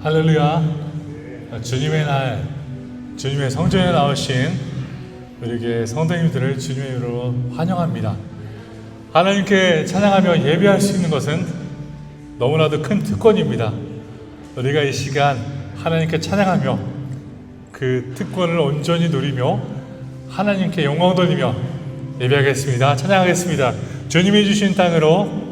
할렐루야. 주님의 날, 주님의 성전에 나오신 우리 성도님들을 주님의 이름으로 환영합니다. 하나님께 찬양하며 예배할 수 있는 것은 너무나도 큰 특권입니다. 우리가 이 시간 하나님께 찬양하며 그 특권을 온전히 누리며 하나님께 영광 돌리며 예배하겠습니다. 찬양하겠습니다. 주님이 주신 땅으로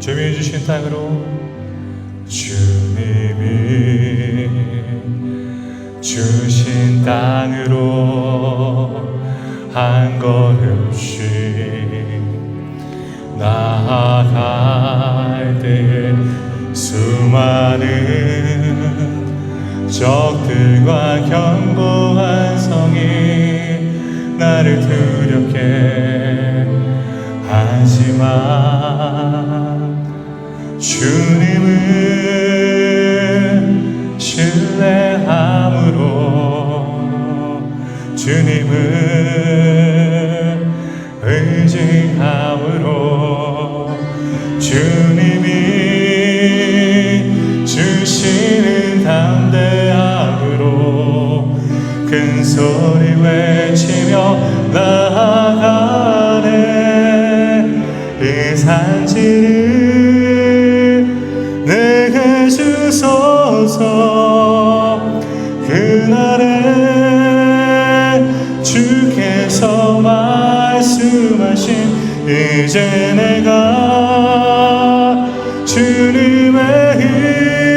주님이 주신 땅으로 주님이 주신 땅으로 한 걸음씩 나아갈 때에 수많은 적들과 견고한 성이 나를 두렵게 하지만 주님을 신뢰함으로 주님을 의지함으로 주님이 주시는 담대함으로 큰 소리 외치며 나아가네. 이 산지를 내게 주소서. 그날에 주께서 말씀하신 이제 내가 주님의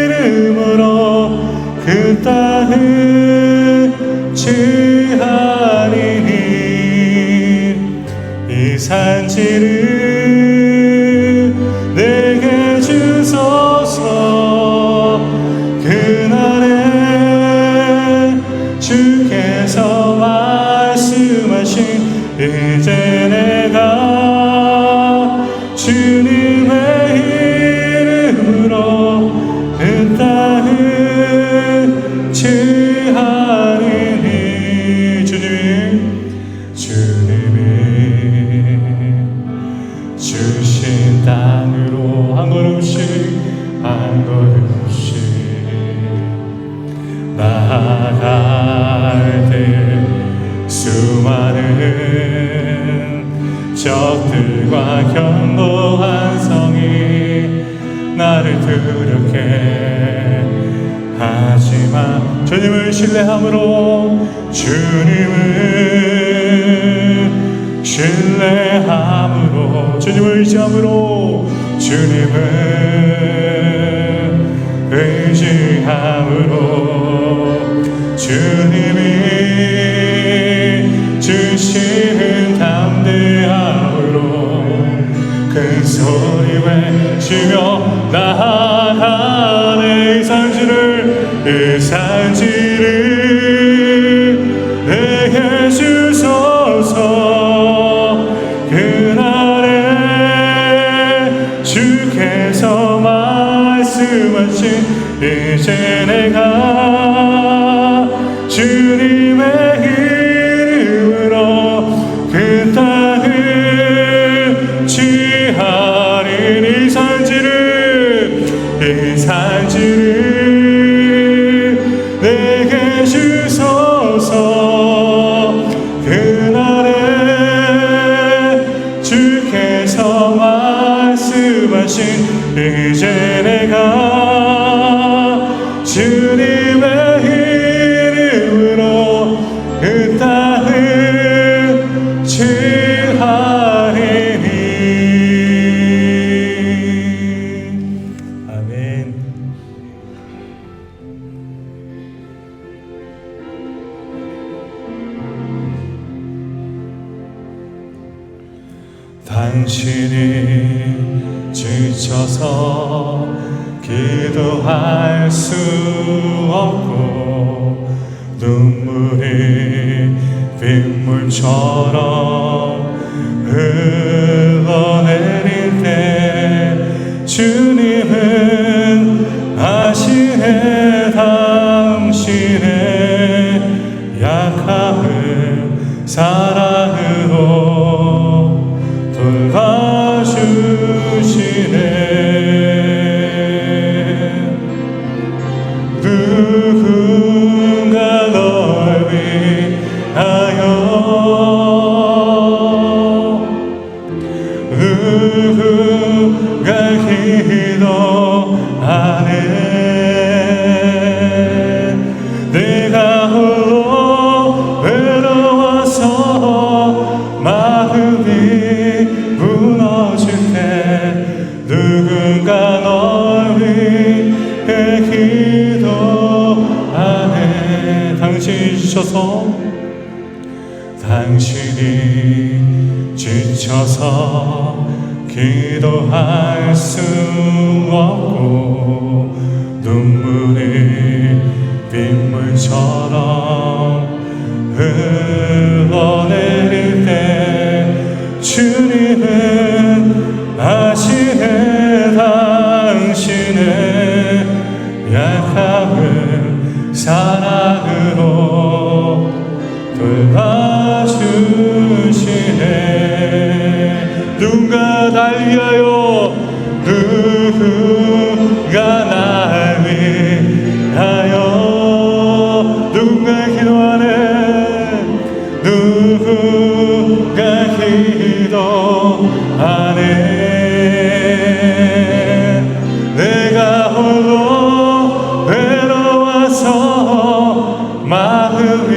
이름으로 그 땅을 취하리니 이 산지를 내게 주소서. 그날에 주께서 말씀하신 이제 내가 주님의 이름으로 그 땅을 취하리니 주님이 주신 땅으로 한 걸음씩 나아갈 때 수많은 적들과 견고한 성이 나를 두렵게 하지만 주님을 신뢰함으로 주님을 의지함으로 주님을 의지함으로 주님이 주시는 담대함으로 큰 소리 외치며 나아가네. 이 산지를 내게 주소서. 그날에 주께서 말씀하신 이제 내가 주님의 이름으로 그 땅을 취하리니 이 산지를 내게 주소서. 그날에 주께서 말씀하신 이제 내가 주님의 이름으로 그 땅을 취하리니. 아멘. 당신이 지쳐서 기도할 수 없고 눈물이 빗물처럼 흘러내릴 때 주님은 아시네. 당신의 약함을 사랑으로 돌봐 누구가 기도하네. 내가 홀로 외로워서 마음이 무너질 때 누군가 널 위해 기도하네. 당신이 지쳐서 당신이 지쳐서 기도할 수 없고 눈물이 빗물처럼 흘러내릴 때 주님은 아시네. 당신의 약함을 사랑으로 돌봐주시네. 누군가 날 위하여, 누군가 날 위하여 누군가 기도하네. 누군가 기도하네. 내가 홀로 외로워서 마음이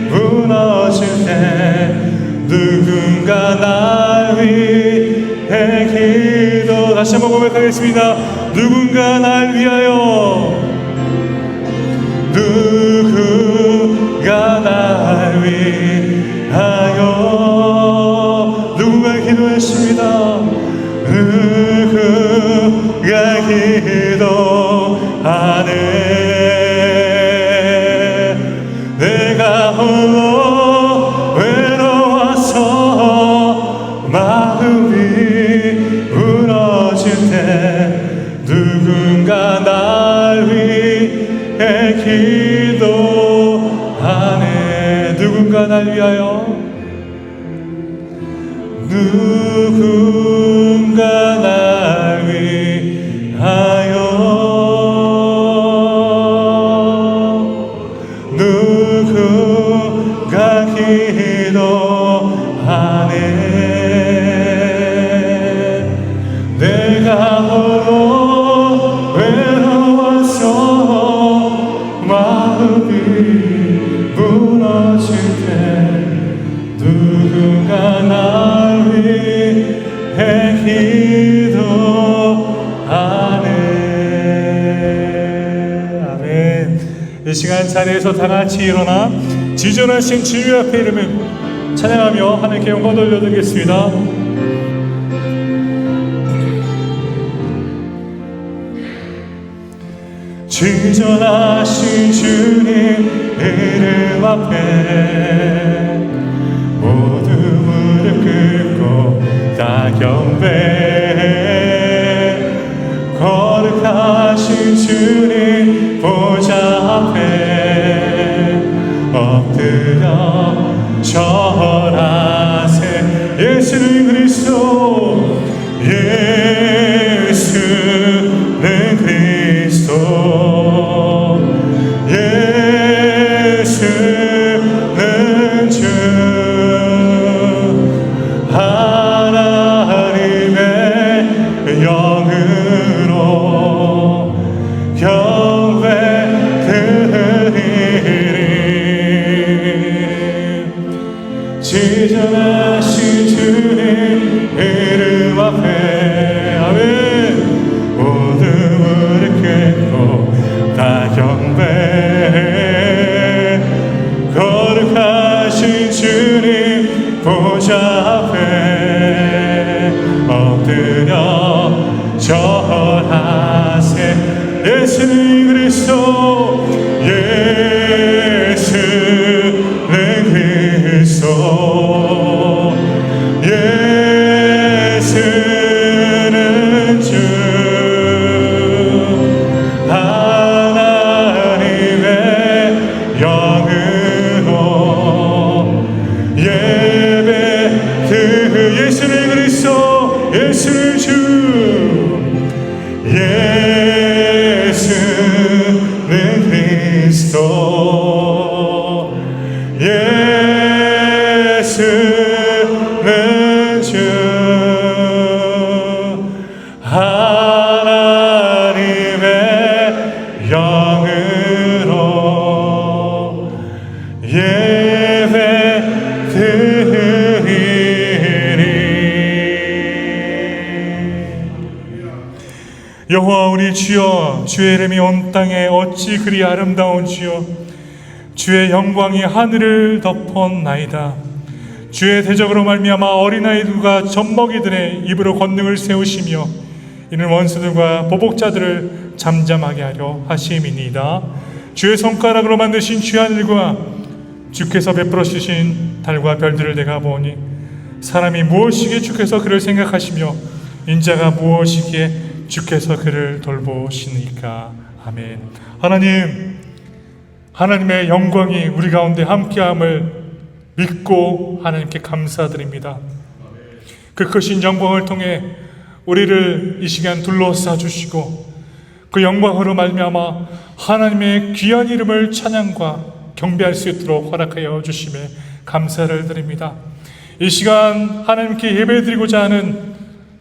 무너질 때 누군가 날 위해 기도. 다시 한번 고백하겠습니다. 누군가 날 위하여, 누군가 날 위하여 누군가 기도했습니다. 누군가 기도하네. 내가 홀로 외로워서 마음이 무너질 때 누군가 날 위해 기도하네. 누군가 날 위하여, 누군가 날 위하여, 누군가 기도하네. 내가 홀로 외로워서 마음이 무너질 때 누군가 날 위해 기도하네. 아멘. 이 시간 자리에서 다 같이 일어나 지존하신 진리 앞에 이름을 찬양하며 하나님께 영광 돌려드리겠습니다. 지존하신 주님 이름 앞에 모두 무릎 꿇고 다 경배해. 거룩하신 주님 보좌 앞에 엎드려 절하세. 예수는 그리스도, 예수는 그리스도, 예수는 주 하나님의 영으로 경배드리리. 지존하신 주님 이름 앞에 아멘. 모두 무릎 여호와 우리 주여, 주의 이름이 온 땅에 어찌 그리 아름다운지요. 주의 영광이 하늘을 덮었나이다. 주의 대적으로 말미암아 어린아이들과 젖먹이들의 입으로 권능을 세우시며 이는 원수들과 보복자들을 잠잠하게 하려 하심이니이다. 주의 손가락으로 만드신 주하늘과 주께서 베풀어 주신 달과 별들을 내가 보니 사람이 무엇이기에 주께서 그를 생각하시며 인자가 무엇이기에 주께서 그를 돌보시니까. 아멘. 하나님, 하나님의 영광이 우리 가운데 함께함을 믿고 하나님께 감사드립니다. 그 크신 영광을 통해 우리를 이 시간 둘러싸 주시고 그 영광으로 말미암아 하나님의 귀한 이름을 찬양과 경배할 수 있도록 허락하여 주심에 감사를 드립니다. 이 시간 하나님께 예배드리고자 하는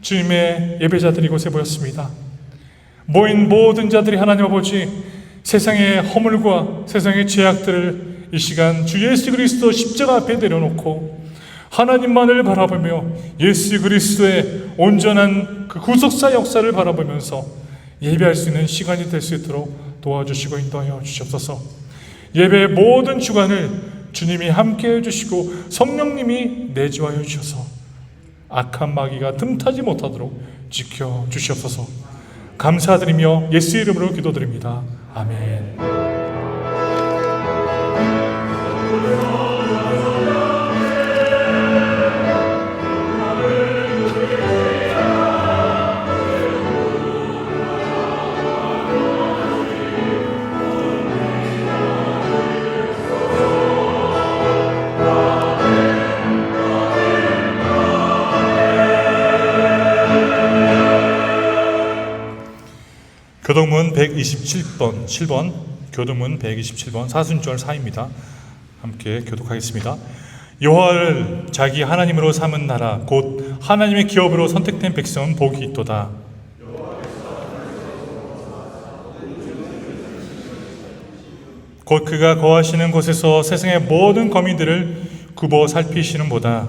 주님의 예배자들이 이곳에 모였습니다. 모인 모든 자들이 하나님 아버지 세상의 허물과 세상의 죄악들을 이 시간 주 예수 그리스도 십자가 앞에 내려놓고 하나님만을 바라보며 예수 그리스도의 온전한 그 구속사 역사를 바라보면서 예배할 수 있는 시간이 될 수 있도록 도와주시고 인도하여 주시옵소서. 예배의 모든 주관을 주님이 함께해 주시고 성령님이 내주하여 주셔서 악한 마귀가 틈타지 못하도록 지켜 주시옵소서. 감사드리며 예수 이름으로 기도드립니다. 아멘. 교동문 127번 7번 교동문 127번 사순절 4입니다. 함께 교독하겠습니다. 여호와를 자기 하나님으로 삼은 나라 곧 하나님의 기업으로 선택된 백성은 복이 있도다. 곧 그가 거하시는 곳에서 세상의 모든 거민들을 굽어 살피시는 보다.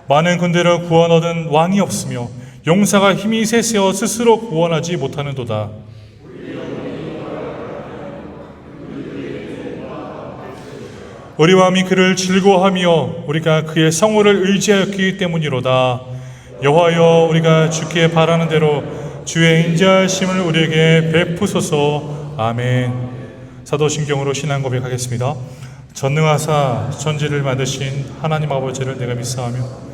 많은 군대로 구원 얻은 왕이 없으며 용사가 힘이 세세어 스스로 구원하지 못하는도다. 우리 왕이 그를 즐거워하며 우리가 그의 성호를 의지하였기 때문이로다. 여호와여, 우리가 주께 바라는 대로 주의 인자하심을 우리에게 베푸소서. 아멘. 사도신경으로 신앙 고백하겠습니다. 전능하사 천지를 만드신 하나님 아버지를 내가 믿사오며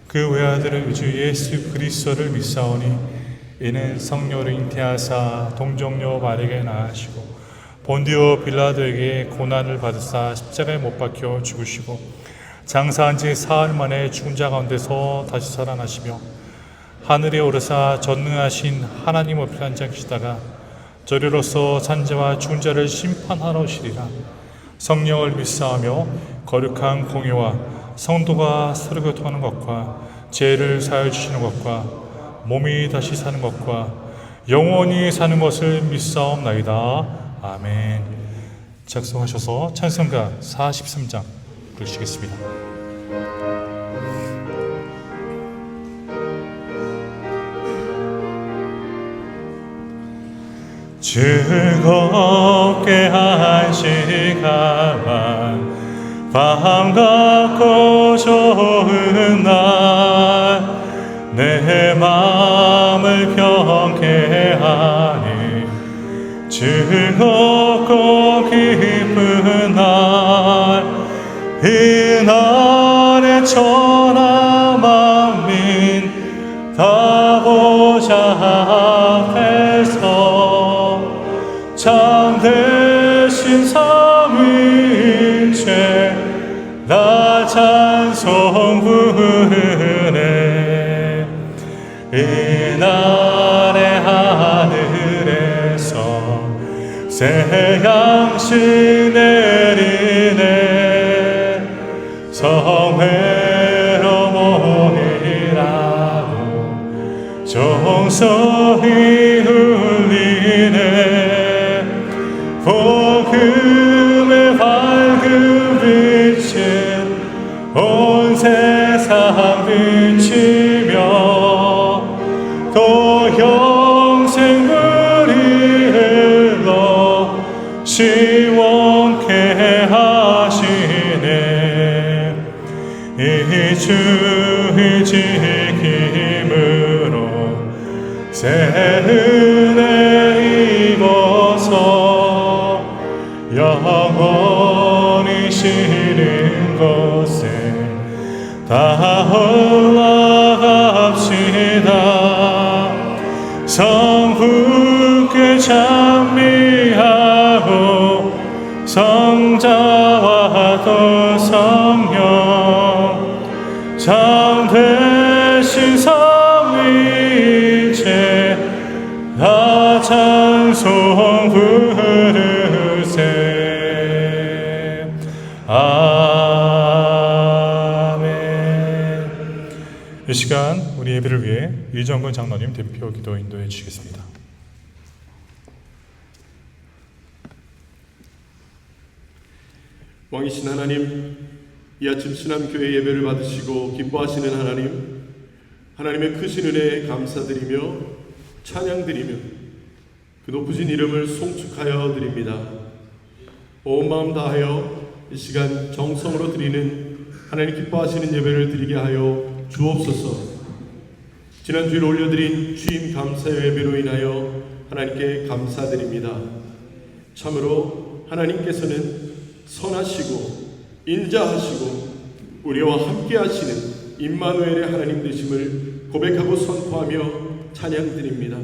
그 외아들을 주 예수 그리스도를 믿사오니 이는 성령으로 잉태하사 동정녀 마리아에게 낳으시고 본디오 빌라도에게 고난을 받으사 십자가에 못 박혀 죽으시고 장사한 지 사흘 만에 죽은 자 가운데서 다시 살아나시며 하늘에 오르사 전능하신 하나님 앞에 앉으시다가 저리로서 산자와 죽은 자를 심판하러 오시리라. 성령을 믿사오며 거룩한 공예와 성도가 서로 교통하는 것과 죄를 사하여 주시는 것과 몸이 다시 사는 것과 영원히 사는 것을 믿사옵나이다. 아멘. 작성하셔서 찬송가 43장 부르시겠습니다. 즐겁게 한 시간 반갑고 좋은 날 내 마음을 평쾌하니 즐겁고 기쁜 날 이 날에 천하 만민 다 보좌 앞에서 참되신 삼위일체 나 찬송 부르네. 이날의 하늘에서 새 양식 내리네. 성회로 모이라고 정성이 울리네. 복음의 밝은 빛은 온 세상 외치며 또 영생을 일러 시원케 하시네. 이 주의 지킴으로 새 은혜 입어서 영원히 쉬는 곳에 다 올라갑시다. 성부께 찬미하고 성자와 또 성령 참되신 삼위일체 다 찬송 부르세. 아멘. 이 시간 우리 예배를 위해 이정근 장로님 대표 기도 인도해 주시겠습니다. 왕이신 하나님, 이 아침 신암교회 예배를 받으시고 기뻐하시는 하나님, 하나님의 크신 은혜에 감사드리며 찬양드리며 그 높으신 이름을 송축하여 드립니다. 온 마음 다하여 이 시간 정성으로 드리는 하나님 기뻐하시는 예배를 드리게 하여 주옵소서. 지난주에 올려드린 주임 감사 예배로 인하여 하나님께 감사드립니다. 참으로 하나님께서는 선하시고 인자하시고 우리와 함께 하시는 임마누엘의 하나님 되심을 고백하고 선포하며 찬양드립니다.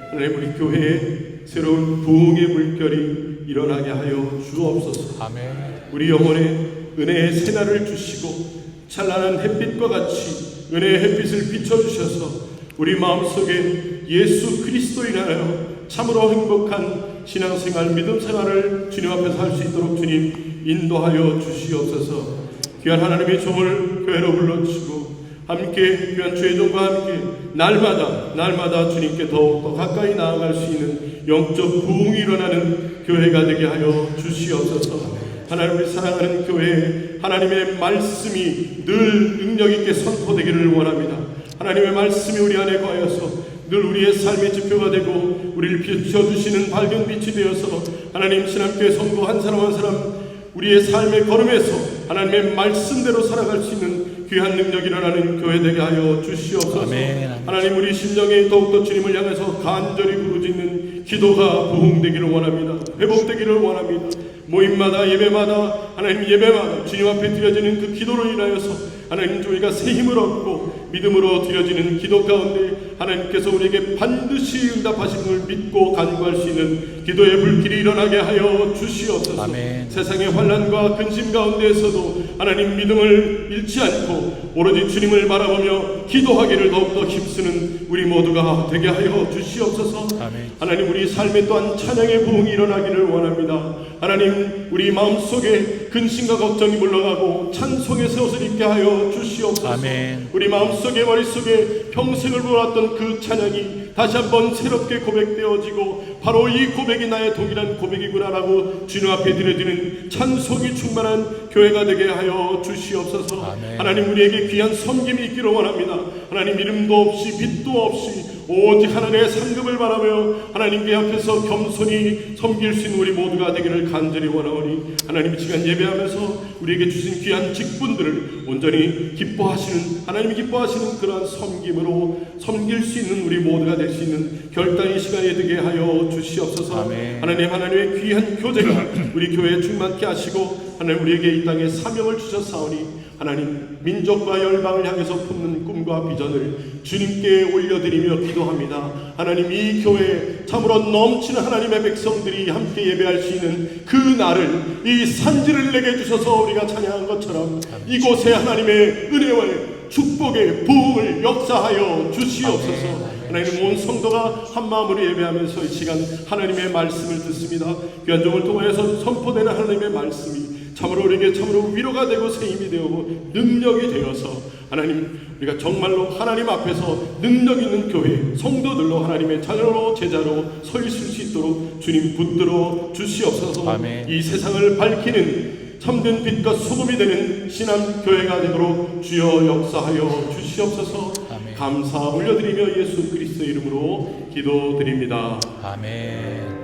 하나님, 우리 교회에 새로운 부흥의 물결이 일어나게 하여 주옵소서. 아멘. 우리 영혼에 은혜의 새날을 주시고 찬란한 햇빛과 같이 은혜의 햇빛을 비춰주셔서 우리 마음속에 예수 그리스도 인하여 참으로 행복한 신앙생활, 믿음생활을 주님 앞에서 할 수 있도록 주님 인도하여 주시옵소서. 귀한 하나님의 종을 교회로 불러주시고 함께 귀한 주의 종과 함께 날마다 주님께 더욱더 가까이 나아갈 수 있는 영적 부흥이 일어나는 교회가 되게 하여 주시옵소서. 하나님을 사랑하는 교회에 하나님의 말씀이 늘 능력 있게 선포되기를 원합니다. 하나님의 말씀이 우리 안에 거하여서 늘 우리의 삶의 지표가 되고 우리를 비춰주시는 밝은 빛이 되어서 하나님 신앙교회 성도 한 사람 한 사람 우리의 삶의 걸음에서 하나님의 말씀대로 살아갈 수 있는 귀한 능력이 일어나는 교회 되게 하여 주시옵소서. 아멘. 하나님, 우리 심령에 더욱더 주님을 향해서 간절히 부르짖는 기도가 부흥되기를 원합니다. 회복되기를 원합니다. 모임마다 예배마다 하나님 예배마다 주님 앞에 드려지는 그 기도로 인하여서 하나님 우리가 새 힘을 얻고 믿음으로 드려지는 기도 가운데 하나님께서 우리에게 반드시 응답하심을 믿고 간구할 수 있는 기도의 불길이 일어나게 하여 주시옵소서. 아멘. 세상의 환난과 근심 가운데에서도 하나님 믿음을 잃지 않고 오로지 주님을 바라보며 기도하기를 더욱더 힘쓰는 우리 모두가 되게 하여 주시옵소서. 아멘. 하나님, 우리 삶에 또한 찬양의 부흥이 일어나기를 원합니다. 하나님, 우리 마음속에 근심과 걱정이 물러가고 찬송의 새 옷을 입게 하여 주시옵소서. 아멘. 우리 마음속에 머릿속에 평생을 보았던 그 찬양이 다시 한번 새롭게 고백되어지고 바로 이 고백이 나의 동일한 고백이구나라고 주님 앞에 드려지는 찬송이 충만한 교회가 되게 하여 주시옵소서. 아멘. 하나님, 우리에게 귀한 섬김이 있기를 원합니다. 하나님, 이름도 없이 빛도 없이 오직 하나님의 상급을 바라며 하나님께 앞에서 겸손히 섬길 수 있는 우리 모두가 되기를 간절히 원하오니 하나님, 이 시간 예배하면서 우리에게 주신 귀한 직분들을 온전히 기뻐하시는 하나님이 기뻐하시는 그러한 섬김으로 섬길 수 있는 우리 모두가 될 수 있는 결단의 시간이 되게 하여 주시옵소서. 아멘. 하나님의 귀한 교제가 우리 교회에 충만케 하시고 하나님, 우리에게 이 땅에 사명을 주셨사오니 하나님, 민족과 열방을 향해서 품는 꿈과 비전을 주님께 올려드리며 기도합니다. 하나님, 이 교회에 참으로 넘치는 하나님의 백성들이 함께 예배할 수 있는 그 날을, 이 산지를 내게 주셔서 우리가 찬양한 것처럼 이곳에 하나님의 은혜와 축복의 부흥을 역사하여 주시옵소서. 하나님, 온 성도가 한마음으로 예배하면서 이 시간 하나님의 말씀을 듣습니다. 귀한 종을 통하여서 선포되는 하나님의 말씀이 참으로 우리에게 참으로 위로가 되고 새 힘이 되고 능력이 되어서 하나님, 우리가 정말로 하나님 앞에서 능력 있는 교회 성도들로 하나님의 자녀로 제자로 서 있을 수 있도록 주님 붙들어 주시옵소서. 아멘. 이 세상을 밝히는 참된 빛과 소금이 되는 신앙교회가 되도록 주여 역사하여 주시옵소서. 아멘. 감사 올려드리며 예수 그리스도의 이름으로 기도드립니다. 아멘.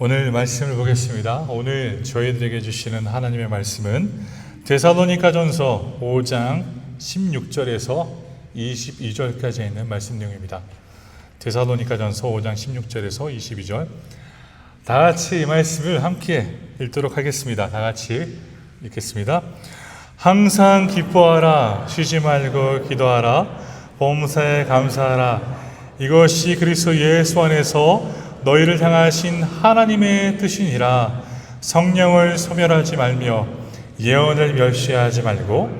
오늘 말씀을 보겠습니다. 오늘 저희들에게 주시는 하나님의 말씀은 데살로니가전서 5장 16절에서 22절까지 있는 말씀 내용입니다. 데살로니가전서 5장 16절에서 22절. 다 같이 이 말씀을 함께 읽도록 하겠습니다. 다 같이 읽겠습니다. 항상 기뻐하라, 쉬지 말고 기도하라, 범사에 감사하라. 이것이 그리스도 예수 안에서 너희를 향하신 하나님의 뜻이니라. 성령을 소멸하지 말며 예언을 멸시하지 말고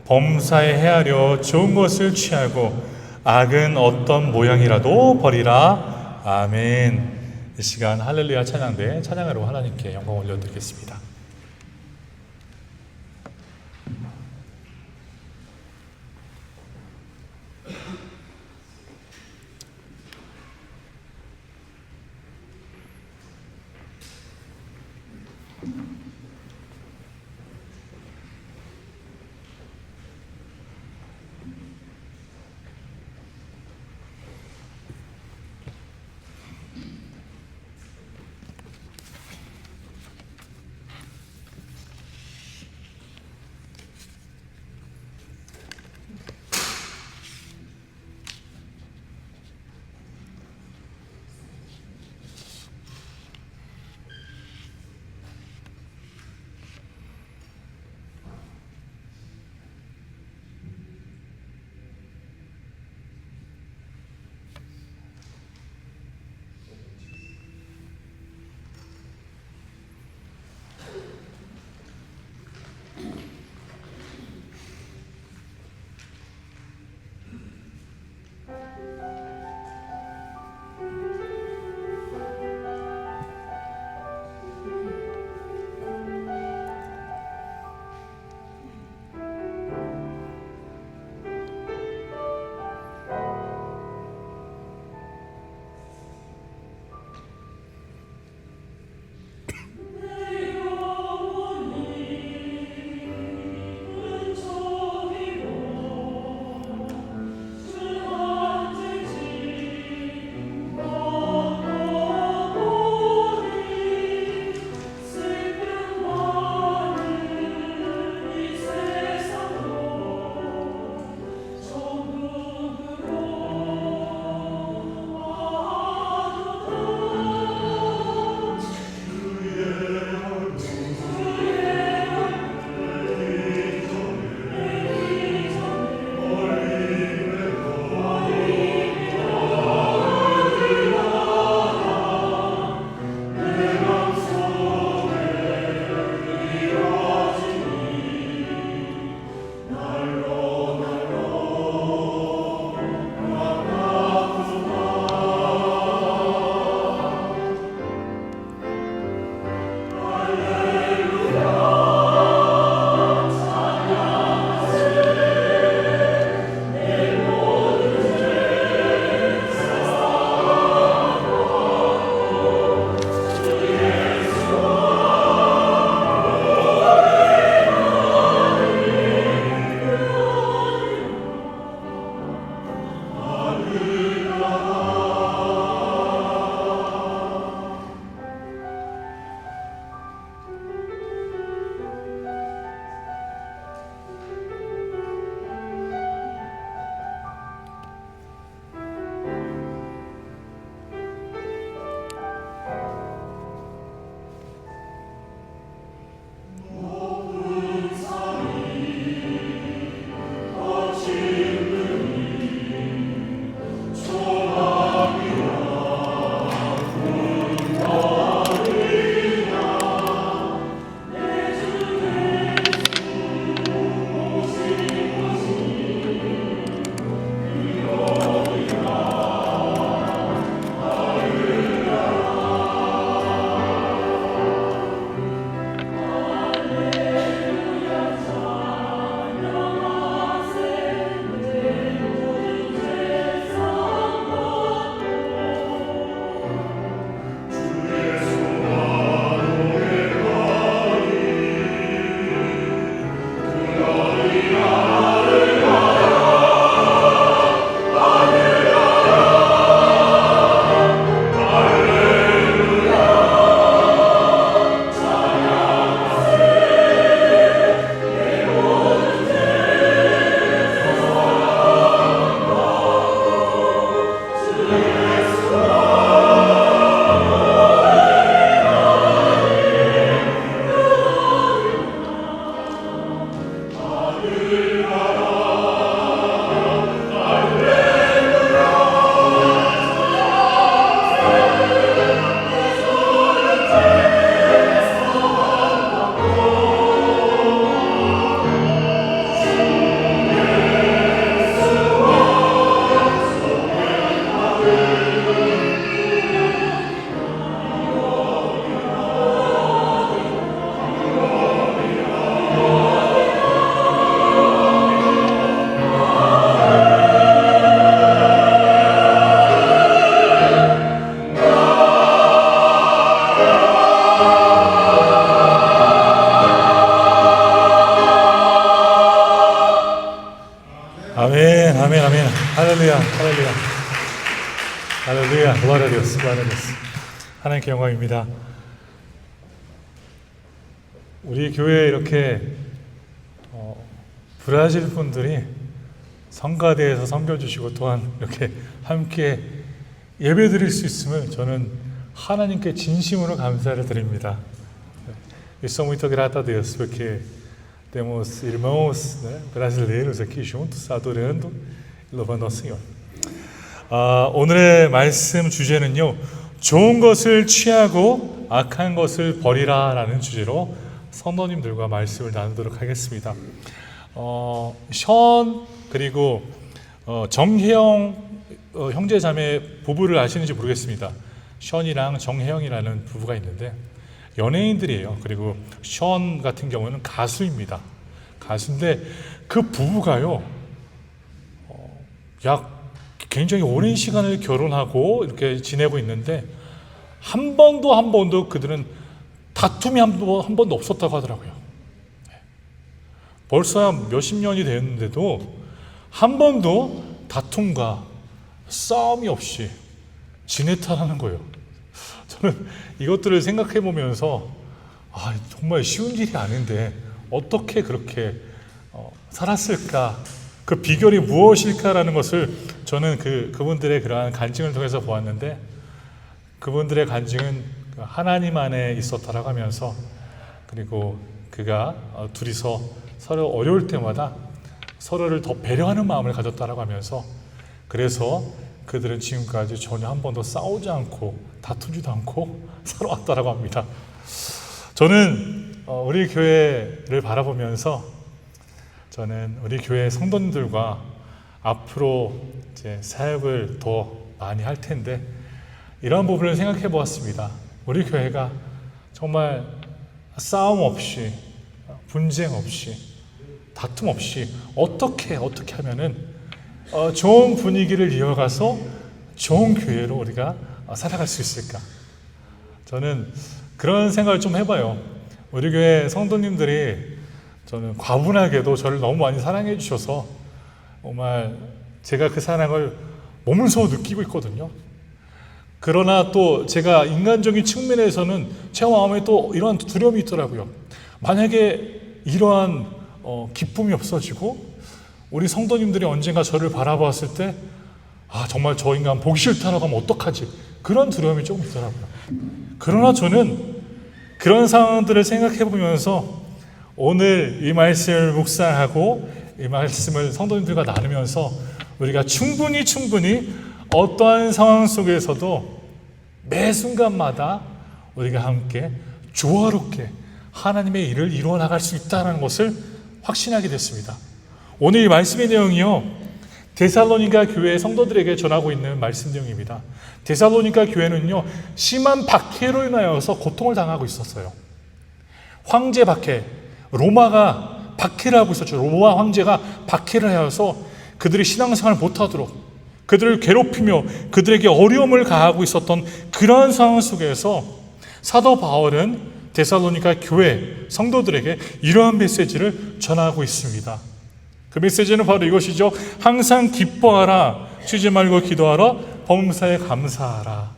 범사에 헤아려 좋은 것을 취하고 악은 어떤 모양이라도 버리라. 아멘. 이 시간 할렐루야 찬양대 찬양으로 하나님께 영광 올려드리겠습니다. 아멘, 아멘, 아멘. 할렐루야, 할렐루야. 할렐루야, gloria a Dios, gloria a Dios. 하나님께 영광입니다. 우리 교회에 이렇게 브라질 분들이 성가대에서 섬겨주시고 또한 이렇게 함께 예배드릴 수 있음을 저는 하나님께 진심으로 감사를 드립니다. Eu sou muito grato a Deus porque temos irmãos, né, brasileiros aqui juntos adorando e louvando ao Senhor. 오늘의 말씀 주제는요, 좋은 것을 취하고 악한 것을 버리라라는 주제로 성도님들과 말씀을 나누도록 하겠습니다. 션 그리고 정혜영 형제 자매 부부를 아시는지 모르겠습니다. 션이랑 정혜영이라는 부부가 있는데 연예인들이에요. 그리고 션 같은 경우는 가수입니다. 가수인데 그 부부가요, 약 굉장히 오랜 시간을 결혼하고 이렇게 지내고 있는데 한 번도 그들은 다툼이 한 번도 없었다고 하더라고요. 벌써 몇십 년이 됐는데도 한 번도 다툼과 싸움이 없이 지냈다는 거예요. 저는 이것들을 생각해 보면서 정말 쉬운 일이 아닌데 어떻게 그렇게 살았을까, 그 비결이 무엇일까라는 것을 저는 그분들의 그러한 간증을 통해서 보았는데, 그분들의 간증은 하나님 안에 있었다라고 하면서, 그리고 그가 둘이서 서로 어려울 때마다 서로를 더 배려하는 마음을 가졌다라고 하면서, 그래서 그들은 지금까지 전혀 한 번도 싸우지 않고 다투지도 않고 살아왔다라고 합니다. 저는 우리 교회를 바라보면서 저는 우리 교회 성도님들과 앞으로 이제 사역을 더 많이 할 텐데 이러한 부분을 생각해 보았습니다. 우리 교회가 정말 싸움 없이, 분쟁 없이, 다툼 없이 어떻게 하면은 좋은 분위기를 이어가서 좋은 교회로 우리가 살아갈 수 있을까? 저는 그런 생각을 좀 해봐요. 우리 교회 성도님들이 저는 과분하게도 저를 너무 많이 사랑해 주셔서 정말 제가 그 사랑을 몸소 느끼고 있거든요. 그러나 또 제가 인간적인 측면에서는 제 마음에 또 이러한 두려움이 있더라고요. 만약에 이러한 기쁨이 없어지고 우리 성도님들이 언젠가 저를 바라봤을 때 정말 저 인간 보기 싫다라고 하면 어떡하지? 그런 두려움이 조금 있더라고요. 그러나 저는 그런 상황들을 생각해 보면서 오늘 이 말씀을 묵상하고 이 말씀을 성도님들과 나누면서 우리가 충분히 어떠한 상황 속에서도 매 순간마다 우리가 함께 조화롭게 하나님의 일을 이루어 나갈 수 있다는 것을 확신하게 됐습니다. 오늘 이 말씀의 내용이요, 데살로니가 교회 성도들에게 전하고 있는 말씀 내용입니다. 데살로니가 교회는요, 심한 박해로 인하여서 고통을 당하고 있었어요. 황제 박해, 로마가 박해를 하고 있었죠. 로마 황제가 박해를 하여서 그들이 신앙생활을 못하도록 그들을 괴롭히며 그들에게 어려움을 가하고 있었던 그러한 상황 속에서 사도 바울은 데살로니가 교회 성도들에게 이러한 메시지를 전하고 있습니다. 그 메시지는 바로 이것이죠. 항상 기뻐하라, 쉬지 말고 기도하라, 범사에 감사하라.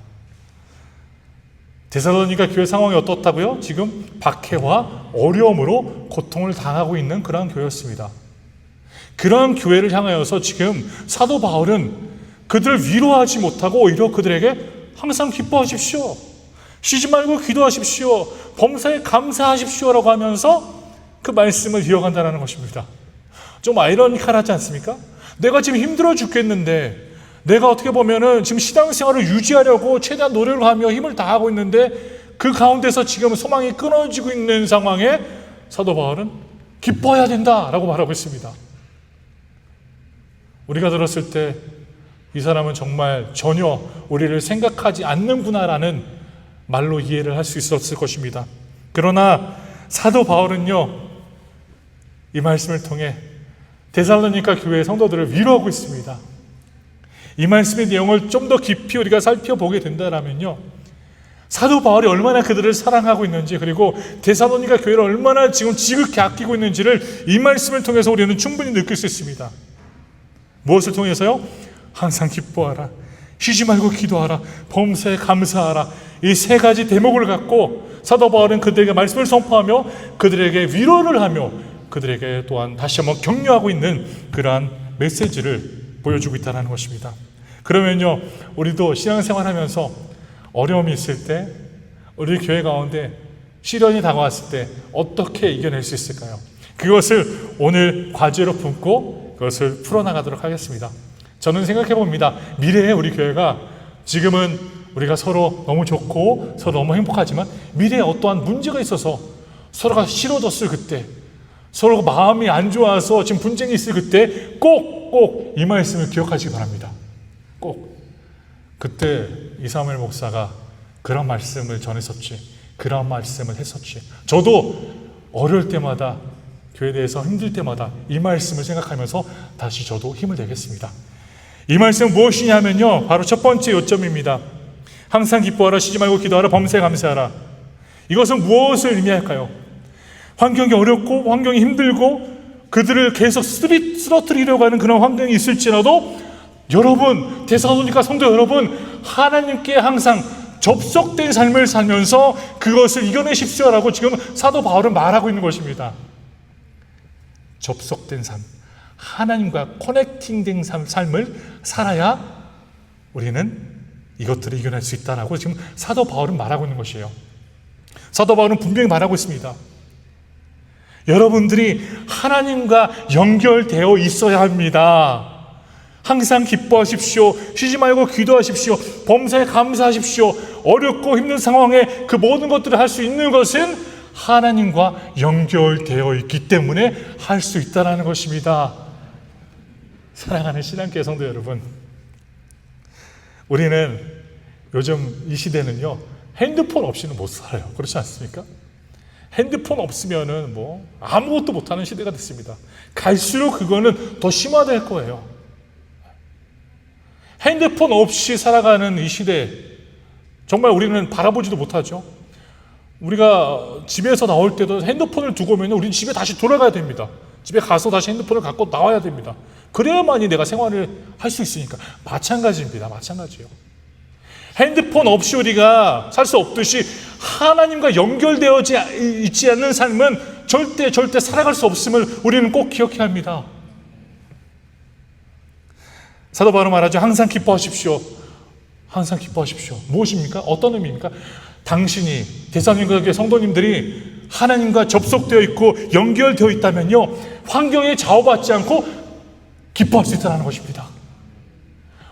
데살로니가 교회 상황이 어떻다고요? 지금 박해와 어려움으로 고통을 당하고 있는 그러한 교회였습니다. 그러한 교회를 향하여서 지금 사도 바울은 그들을 위로하지 못하고 오히려 그들에게 항상 기뻐하십시오, 쉬지 말고 기도하십시오, 범사에 감사하십시오라고 하면서 그 말씀을 이어간다는 것입니다. 좀 아이러니컬하지 않습니까? 내가 지금 힘들어 죽겠는데, 내가 어떻게 보면은 지금 신앙생활을 유지하려고 최대한 노력을 하며 힘을 다하고 있는데 그 가운데서 지금 소망이 끊어지고 있는 상황에 사도 바울은 기뻐해야 된다라고 말하고 있습니다. 우리가 들었을 때 이 사람은 정말 전혀 우리를 생각하지 않는구나라는 말로 이해를 할 수 있었을 것입니다. 그러나 사도 바울은요, 이 말씀을 통해 데살로니가 교회의 성도들을 위로하고 있습니다. 이 말씀의 내용을 좀 더 깊이 우리가 살펴보게 된다면요, 사도 바울이 얼마나 그들을 사랑하고 있는지, 그리고 데살로니가 교회를 얼마나 지금 지극히 아끼고 있는지를 이 말씀을 통해서 우리는 충분히 느낄 수 있습니다. 무엇을 통해서요? 항상 기뻐하라, 쉬지 말고 기도하라, 범사에 감사하라. 이 세 가지 대목을 갖고 사도 바울은 그들에게 말씀을 선포하며 그들에게 위로를 하며 그들에게 또한 다시 한번 격려하고 있는 그러한 메시지를 보여주고 있다는 것입니다. 그러면요, 우리도 신앙생활하면서 어려움이 있을 때, 우리 교회 가운데 시련이 다가왔을 때 어떻게 이겨낼 수 있을까요? 그것을 오늘 과제로 품고 그것을 풀어나가도록 하겠습니다. 저는 생각해 봅니다. 미래에 우리 교회가, 지금은 우리가 서로 너무 좋고 서로 너무 행복하지만 미래에 어떠한 문제가 있어서 서로가 싫어졌을 그때, 서로 마음이 안 좋아서 지금 분쟁이 있을 그때 꼭 이 말씀을 기억하시기 바랍니다. 꼭. 그때 이사무엘 목사가 그런 말씀을 전했었지, 그런 말씀을 했었지. 저도 어려울 때마다, 교회에 대해서 힘들 때마다 이 말씀을 생각하면서 다시 저도 힘을 내겠습니다. 이 말씀은 무엇이냐면요, 바로 첫 번째 요점입니다. 항상 기뻐하라, 쉬지 말고 기도하라, 범사에 감사하라. 이것은 무엇을 의미할까요? 환경이 어렵고 환경이 힘들고 그들을 계속 쓰러뜨리려고 하는 그런 환경이 있을지라도, 여러분, 데살로니가 성도 여러분, 하나님께 항상 접속된 삶을 살면서 그것을 이겨내십시오라고 지금 사도 바울은 말하고 있는 것입니다. 접속된 삶, 하나님과 커넥팅된 삶을 살아야 우리는 이것들을 이겨낼 수 있다라고 지금 사도 바울은 말하고 있는 것이에요. 사도 바울은 분명히 말하고 있습니다. 여러분들이 하나님과 연결되어 있어야 합니다. 항상 기뻐하십시오. 쉬지 말고 기도하십시오. 범사에 감사하십시오. 어렵고 힘든 상황에 그 모든 것들을 할 수 있는 것은 하나님과 연결되어 있기 때문에 할 수 있다는 것입니다. 사랑하는 신앙교회 성도 여러분, 우리는 요즘 이 시대는요, 핸드폰 없이는 못 살아요. 그렇지 않습니까? 핸드폰 없으면은 아무것도 못하는 시대가 됐습니다. 갈수록 그거는 더 심화될 거예요. 핸드폰 없이 살아가는 이 시대, 정말 우리는 바라보지도 못하죠. 우리가 집에서 나올 때도 핸드폰을 두고 오면 우리는 집에 다시 돌아가야 됩니다. 집에 가서 다시 핸드폰을 갖고 나와야 됩니다. 그래야만이 내가 생활을 할 수 있으니까. 마찬가지입니다. 마찬가지요. 핸드폰 없이 우리가 살 수 없듯이 하나님과 연결되어 있지 않는 삶은 절대 살아갈 수 없음을 우리는 꼭 기억해야 합니다. 사도 바울은 말하죠. 항상 기뻐하십시오. 항상 기뻐하십시오. 무엇입니까? 어떤 의미입니까? 당신이, 데살로니가 성도님들이 하나님과 접속되어 있고 연결되어 있다면요, 환경에 좌우받지 않고 기뻐할 수 있다는 것입니다.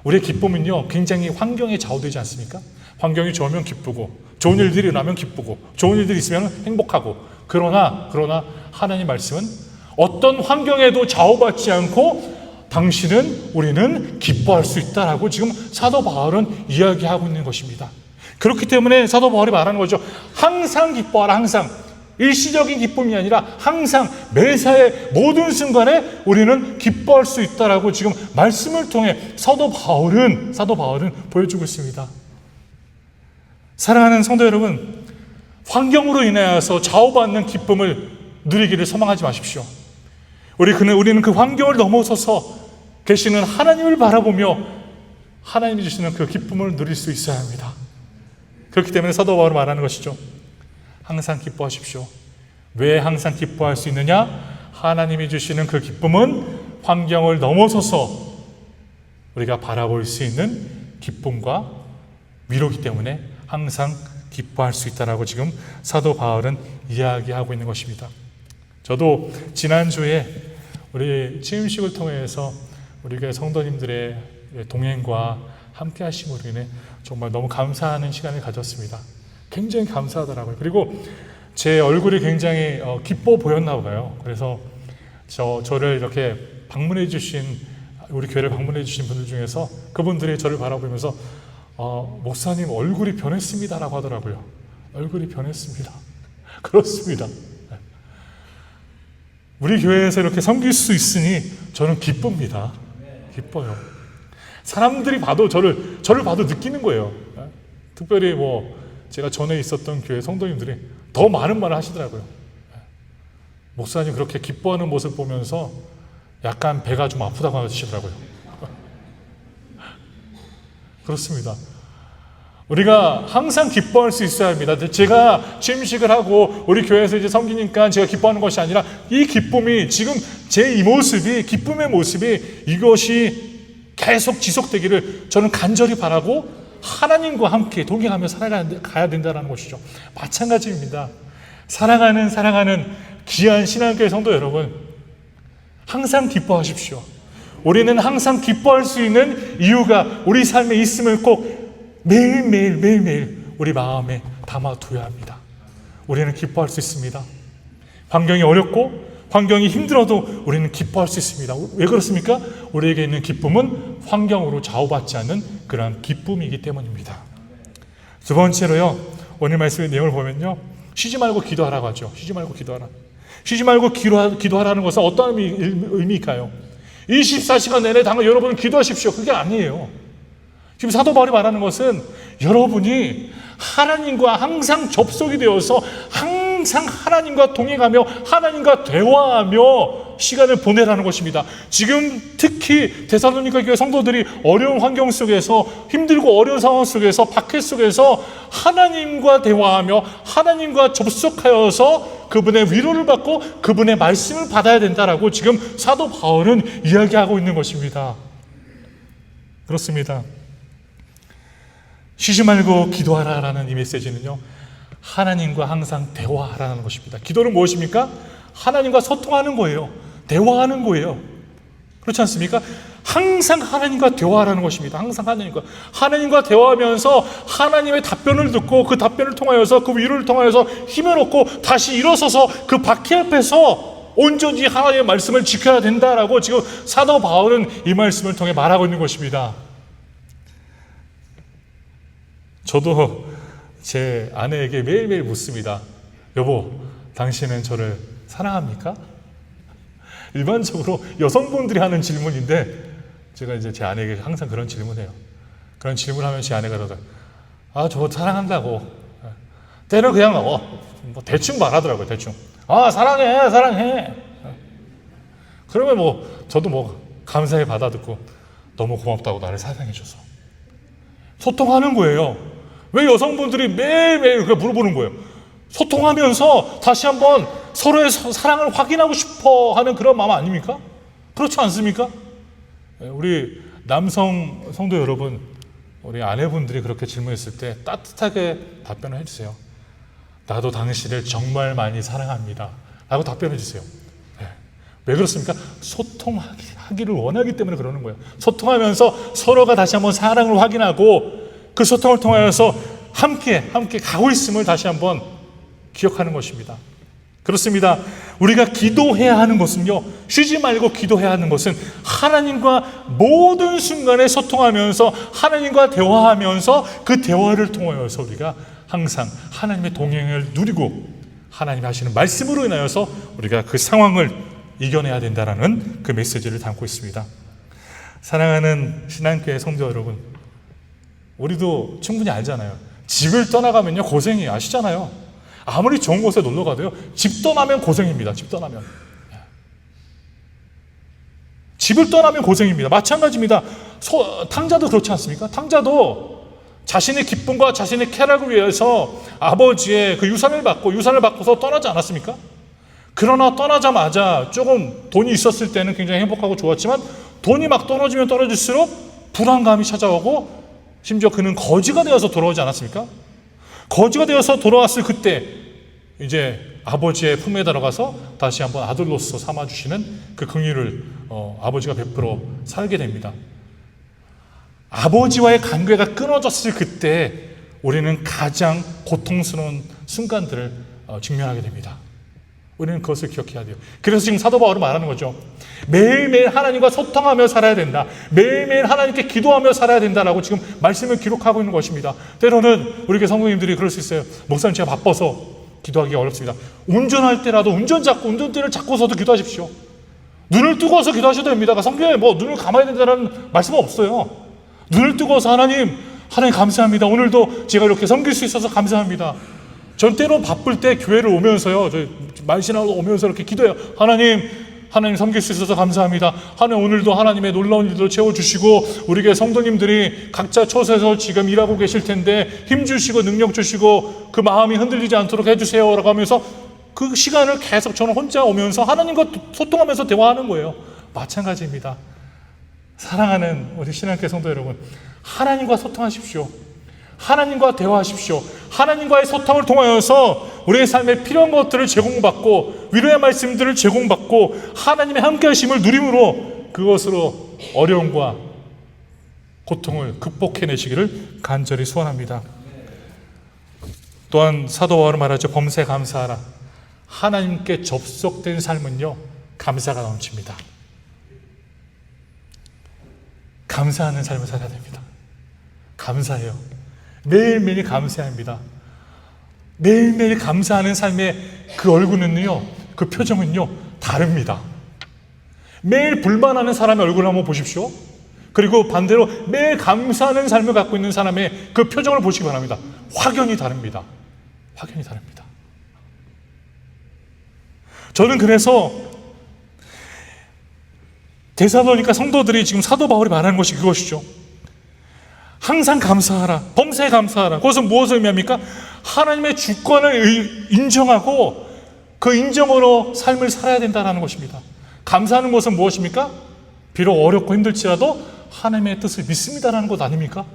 우리의 기쁨은요, 굉장히 환경에 좌우되지 않습니까? 환경이 좋으면 기쁘고, 좋은 일들이 일어나면 기쁘고, 좋은 일들이 있으면 행복하고. 그러나 하나님 말씀은 어떤 환경에도 좌우받지 않고 우리는 기뻐할 수 있다라고 지금 사도 바울은 이야기하고 있는 것입니다. 그렇기 때문에 사도 바울이 말하는 거죠. 항상 기뻐하라. 항상. 일시적인 기쁨이 아니라 항상 매사의 모든 순간에 우리는 기뻐할 수 있다라고 지금 말씀을 통해 사도 바울은 보여주고 있습니다. 사랑하는 성도 여러분, 환경으로 인하여서 좌우받는 기쁨을 누리기를 소망하지 마십시오. 우리는 그 환경을 넘어서서 계시는 하나님을 바라보며 하나님이 주시는 그 기쁨을 누릴 수 있어야 합니다. 그렇기 때문에 사도 바울은 말하는 것이죠. 항상 기뻐하십시오. 왜 항상 기뻐할 수 있느냐? 하나님이 주시는 그 기쁨은 환경을 넘어서서 우리가 바라볼 수 있는 기쁨과 위로이기 때문에 항상 기뻐할 수 있다라고 지금 사도 바울은 이야기하고 있는 것입니다. 저도 지난주에 우리 취임식을 통해서 우리 교회 성도님들의 동행과 함께 하심으로 인해 정말 너무 감사하는 시간을 가졌습니다. 굉장히 감사하더라고요. 그리고 제 얼굴이 굉장히 기뻐 보였나 봐요. 그래서 저를 이렇게 방문해 주신 우리 교회를 방문해 주신 분들 중에서 그분들이 저를 바라보면서 목사님 얼굴이 변했습니다라고 하더라고요. 얼굴이 변했습니다. 그렇습니다. 우리 교회에서 이렇게 섬길 수 있으니 저는 기쁩니다. 기뻐요. 사람들이 봐도 저를 봐도 느끼는 거예요. 특별히 뭐 제가 전에 있었던 교회 성도님들이 더 많은 말을 하시더라고요. 목사님 그렇게 기뻐하는 모습 보면서 약간 배가 좀 아프다고 하시더라고요. 그렇습니다. 우리가 항상 기뻐할 수 있어야 합니다. 제가 취임식을 하고 우리 교회에서 이제 섬기니까 제가 기뻐하는 것이 아니라 이 기쁨이 지금 제 이 모습이 기쁨의 모습이 이것이 계속 지속되기를 저는 간절히 바라고 하나님과 함께 동행하며 살아가야 된다는 것이죠. 마찬가지입니다. 사랑하는 귀한 신앙교회 성도 여러분, 항상 기뻐하십시오. 우리는 항상 기뻐할 수 있는 이유가 우리 삶에 있음을 꼭 매일매일 우리 마음에 담아둬야 합니다. 우리는 기뻐할 수 있습니다. 환경이 어렵고 환경이 힘들어도 우리는 기뻐할 수 있습니다. 왜 그렇습니까? 우리에게 있는 기쁨은 환경으로 좌우받지 않는 그러한 기쁨이기 때문입니다. 두 번째로요, 오늘 말씀의 내용을 보면요, 쉬지 말고 기도하라고 하죠. 쉬지 말고 기도하라. 쉬지 말고 기도하라는 것은 어떤 의미일까요? 24시간 내내 당연 여러분은 기도하십시오. 그게 아니에요. 지금 사도 바울이 말하는 것은 여러분이 하나님과 항상 접속이 되어서 항상 하나님과 동행하며 하나님과 대화하며 시간을 보내라는 것입니다. 지금 특히 데살로니가 교회 성도들이 어려운 환경 속에서 힘들고 어려운 상황 속에서 박해 속에서 하나님과 대화하며 하나님과 접속하여서 그분의 위로를 받고 그분의 말씀을 받아야 된다라고 지금 사도 바울은 이야기하고 있는 것입니다. 그렇습니다. 쉬지 말고 기도하라라는 이 메시지는요, 하나님과 항상 대화하라는 것입니다. 기도는 무엇입니까? 하나님과 소통하는 거예요. 대화하는 거예요. 그렇지 않습니까? 항상 하나님과 대화하라는 것입니다. 항상 하나님과 대화하면서 하나님의 답변을 듣고 그 답변을 통하여서 그 위로를 통하여서 힘을 얻고 다시 일어서서 그 박해 앞에서 온전히 하나님의 말씀을 지켜야 된다라고 지금 사도 바울은 이 말씀을 통해 말하고 있는 것입니다. 저도 제 아내에게 매일매일 묻습니다. 여보, 당신은 저를 사랑합니까? 일반적으로 여성분들이 하는 질문인데 제가 이제 제 아내에게 항상 그런 질문해요. 그런 질문하면 제 아내가 그러더라고요. 저 사랑한다고. 때는 그냥 뭐 대충 말하더라고요. 대충. 사랑해. 그러면 저도 감사히 받아듣고 너무 고맙다고 나를 사랑해줘서 소통하는 거예요. 왜 여성분들이 매일매일 그렇게 물어보는 거예요? 소통하면서 다시 한번 서로의 사랑을 확인하고 싶어 하는 그런 마음 아닙니까? 그렇지 않습니까? 우리 남성 성도 여러분, 우리 아내분들이 그렇게 질문했을 때 따뜻하게 답변을 해주세요. 나도 당신을 정말 많이 사랑합니다 라고 답변해 주세요. 왜 그렇습니까? 소통하기를 원하기 때문에 그러는 거예요. 소통하면서 서로가 다시 한번 사랑을 확인하고 그 소통을 통하여서 함께 가고 있음을 다시 한번 기억하는 것입니다. 그렇습니다. 우리가 기도해야 하는 것은요, 쉬지 말고 기도해야 하는 것은 하나님과 모든 순간에 소통하면서 하나님과 대화하면서 그 대화를 통하여서 우리가 항상 하나님의 동행을 누리고 하나님이 하시는 말씀으로 인하여서 우리가 그 상황을 이겨내야 된다는 그 메시지를 담고 있습니다. 사랑하는 신앙교회 성도 여러분, 우리도 충분히 알잖아요. 집을 떠나가면요 고생이 아시잖아요. 아무리 좋은 곳에 놀러 가도요, 집 떠나면 고생입니다. 집을 떠나면 고생입니다. 마찬가지입니다. 탕자도 그렇지 않습니까? 탕자도 자신의 기쁨과 자신의 쾌락을 위해서 아버지의 그 유산을 받고서 떠나지 않았습니까? 그러나 떠나자마자 조금 돈이 있었을 때는 굉장히 행복하고 좋았지만 돈이 막 떨어지면 떨어질수록 불안감이 찾아오고 심지어 그는 거지가 되어서 돌아오지 않았습니까? 거지가 되어서 돌아왔을 그때 이제 아버지의 품에 들어가서 다시 한번 아들로서 삼아주시는 그 긍휼을 아버지가 베풀어 살게 됩니다. 아버지와의 관계가 끊어졌을 그때 우리는 가장 고통스러운 순간들을 직면하게 됩니다. 우리는 그것을 기억해야 돼요. 그래서 지금 사도 바울은 말하는 거죠. 매일매일 하나님과 소통하며 살아야 된다. 매일매일 하나님께 기도하며 살아야 된다라고 지금 말씀을 기록하고 있는 것입니다. 때로는 우리 교회 성도님들이 그럴 수 있어요. 목사님, 제가 바빠서 기도하기가 어렵습니다. 운전할 때라도 운전대를 잡고서도 기도하십시오. 눈을 뜨고서 기도하셔도 됩니다. 성경에 뭐 눈을 감아야 된다는 말씀은 없어요. 눈을 뜨고서 하나님 감사합니다. 오늘도 제가 이렇게 섬길 수 있어서 감사합니다. 전 때로 바쁠 때 교회를 오면서요, 말신하러 오면서 이렇게 기도해요. 하나님 섬길 수 있어서 감사합니다. 하나님 오늘도 하나님의 놀라운 일도 채워주시고 우리 교회 성도님들이 각자 처소에서 지금 일하고 계실 텐데 힘주시고 능력 주시고 그 마음이 흔들리지 않도록 해주세요 라고 하면서 그 시간을 계속 저는 혼자 오면서 하나님과 소통하면서 대화하는 거예요. 마찬가지입니다. 사랑하는 우리 신앙교회 성도 여러분, 하나님과 소통하십시오. 하나님과 대화하십시오. 하나님과의 소통을 통하여서 우리의 삶에 필요한 것들을 제공받고 위로의 말씀들을 제공받고 하나님의 함께하심을 누림으로 그것으로 어려움과 고통을 극복해내시기를 간절히 소원합니다. 또한 사도 바울은 말하죠. 범사에 감사하라. 하나님께 접속된 삶은요, 감사가 넘칩니다. 감사하는 삶을 살아야 됩니다. 감사해요. 매일매일 감사해야 합니다. 매일매일 감사하는 삶의 그 얼굴은요, 그 표정은요, 다릅니다. 매일 불만하는 사람의 얼굴을 한번 보십시오. 그리고 반대로 매일 감사하는 삶을 갖고 있는 사람의 그 표정을 보시기 바랍니다. 확연히 다릅니다. 확연히 다릅니다. 저는 그래서 데살로니가 성도들이 지금 사도 바울이 말하는 것이 그것이죠. 항상 감사하라. 범사에 감사하라. 그것은 무엇을 의미합니까? 하나님의 주권을 인정하고 그 인정으로 삶을 살아야 된다는 것입니다. 감사하는 것은 무엇입니까? 비록 어렵고 힘들지라도 하나님의 뜻을 믿습니다라는 것 아닙니까?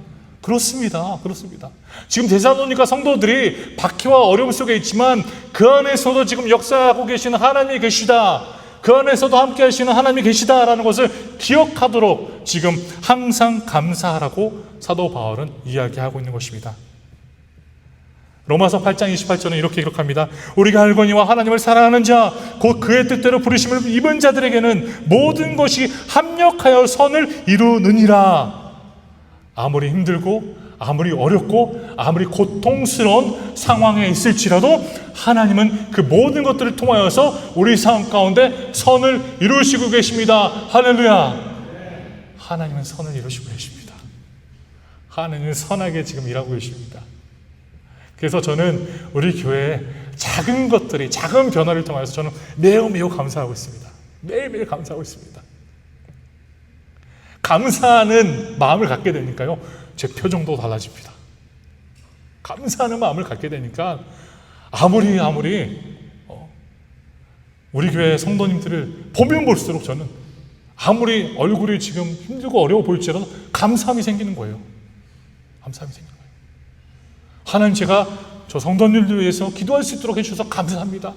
그렇습니다. 그렇습니다. 지금 데살로니가 성도들이 박해와 어려움 속에 있지만 그 안에서도 지금 역사하고 계시는 하나님이 계시다. 그 안에서도 함께 하시는 하나님이 계시다라는 것을 기억하도록 지금 항상 감사하라고 사도 바울은 이야기하고 있는 것입니다. 로마서 8장 28절은 이렇게 기록합니다. 우리가 알거니와 하나님을 사랑하는 자 곧 그의 뜻대로 부르심을 입은 자들에게는 모든 것이 합력하여 선을 이루느니라. 아무리 힘들고 아무리 어렵고 아무리 고통스러운 상황에 있을지라도 하나님은 그 모든 것들을 통하여서 우리 삶 가운데 선을 이루시고 계십니다. 할렐루야. 하나님은 선을 이루시고 계십니다. 하나님은 선하게 지금 일하고 계십니다. 그래서 저는 우리 교회의 작은 것들이, 작은 변화를 통해서 저는 매우 감사하고 있습니다. 매일매일 감사하고 있습니다. 감사하는 마음을 갖게 되니까요, 제 표정도 달라집니다. 감사하는 마음을 갖게 되니까 아무리 우리 교회 성도님들을 보면 볼수록 저는 아무리 얼굴이 지금 힘들고 어려워 보일지라도 감사함이 생기는 거예요. 감사함이 생기는 거예요. 하나님, 제가 저 성도님들 위해서 기도할 수 있도록 해주셔서 감사합니다.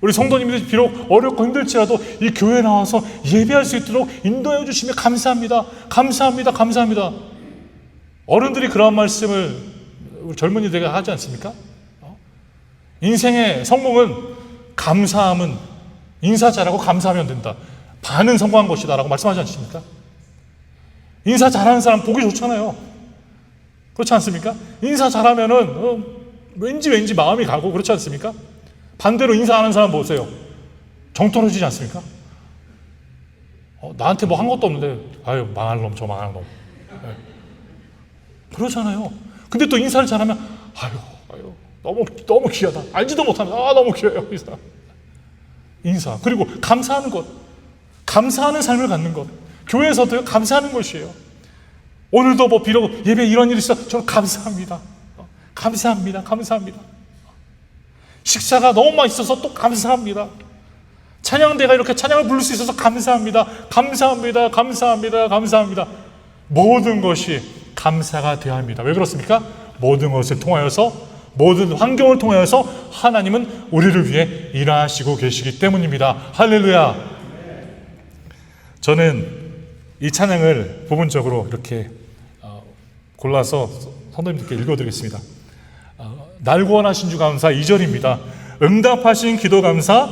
우리 성도님들이 비록 어렵고 힘들지라도 이 교회에 나와서 예배할 수 있도록 인도해 주시며 감사합니다. 감사합니다. 감사합니다. 어른들이 그런 말씀을 우리 젊은이들에게 하지 않습니까? 인생의 성공은 감사함은 인사 잘하고 감사하면 된다. 반은 성공한 것이다 라고 말씀하지 않습니까? 인사 잘하는 사람 보기 좋잖아요. 그렇지 않습니까? 인사 잘하면은 왠지 마음이 가고 그렇지 않습니까? 반대로 인사하는 사람 보세요. 정 떨어지지 않습니까? 나한테 뭐 한 것도 없는데 아유 망할 놈, 저 망할 놈. 네. 그러잖아요. 근데 또 인사를 잘하면 아유 너무 귀하다. 알지도 못하면 너무 귀해요 이 사람. 인사. 그리고 감사하는 것, 감사하는 삶을 갖는 것. 교회에서도요, 감사하는 것이에요. 오늘도 뭐 비록 예배 이런 일이 있어 저는 감사합니다. 감사합니다. 식사가 너무 맛있어서 또 감사합니다. 찬양대가 이렇게 찬양을 부를 수 있어서 감사합니다. 모든 것이 감사가 되어야 합니다. 왜 그렇습니까? 모든 것을 통하여서, 모든 환경을 통하여서 하나님은 우리를 위해 일하시고 계시기 때문입니다. 할렐루야. 저는 이 찬양을 부분적으로 이렇게 골라서 성도님들께 읽어드리겠습니다. 날 구원하신 주 감사 2절입니다. 응답하신 기도 감사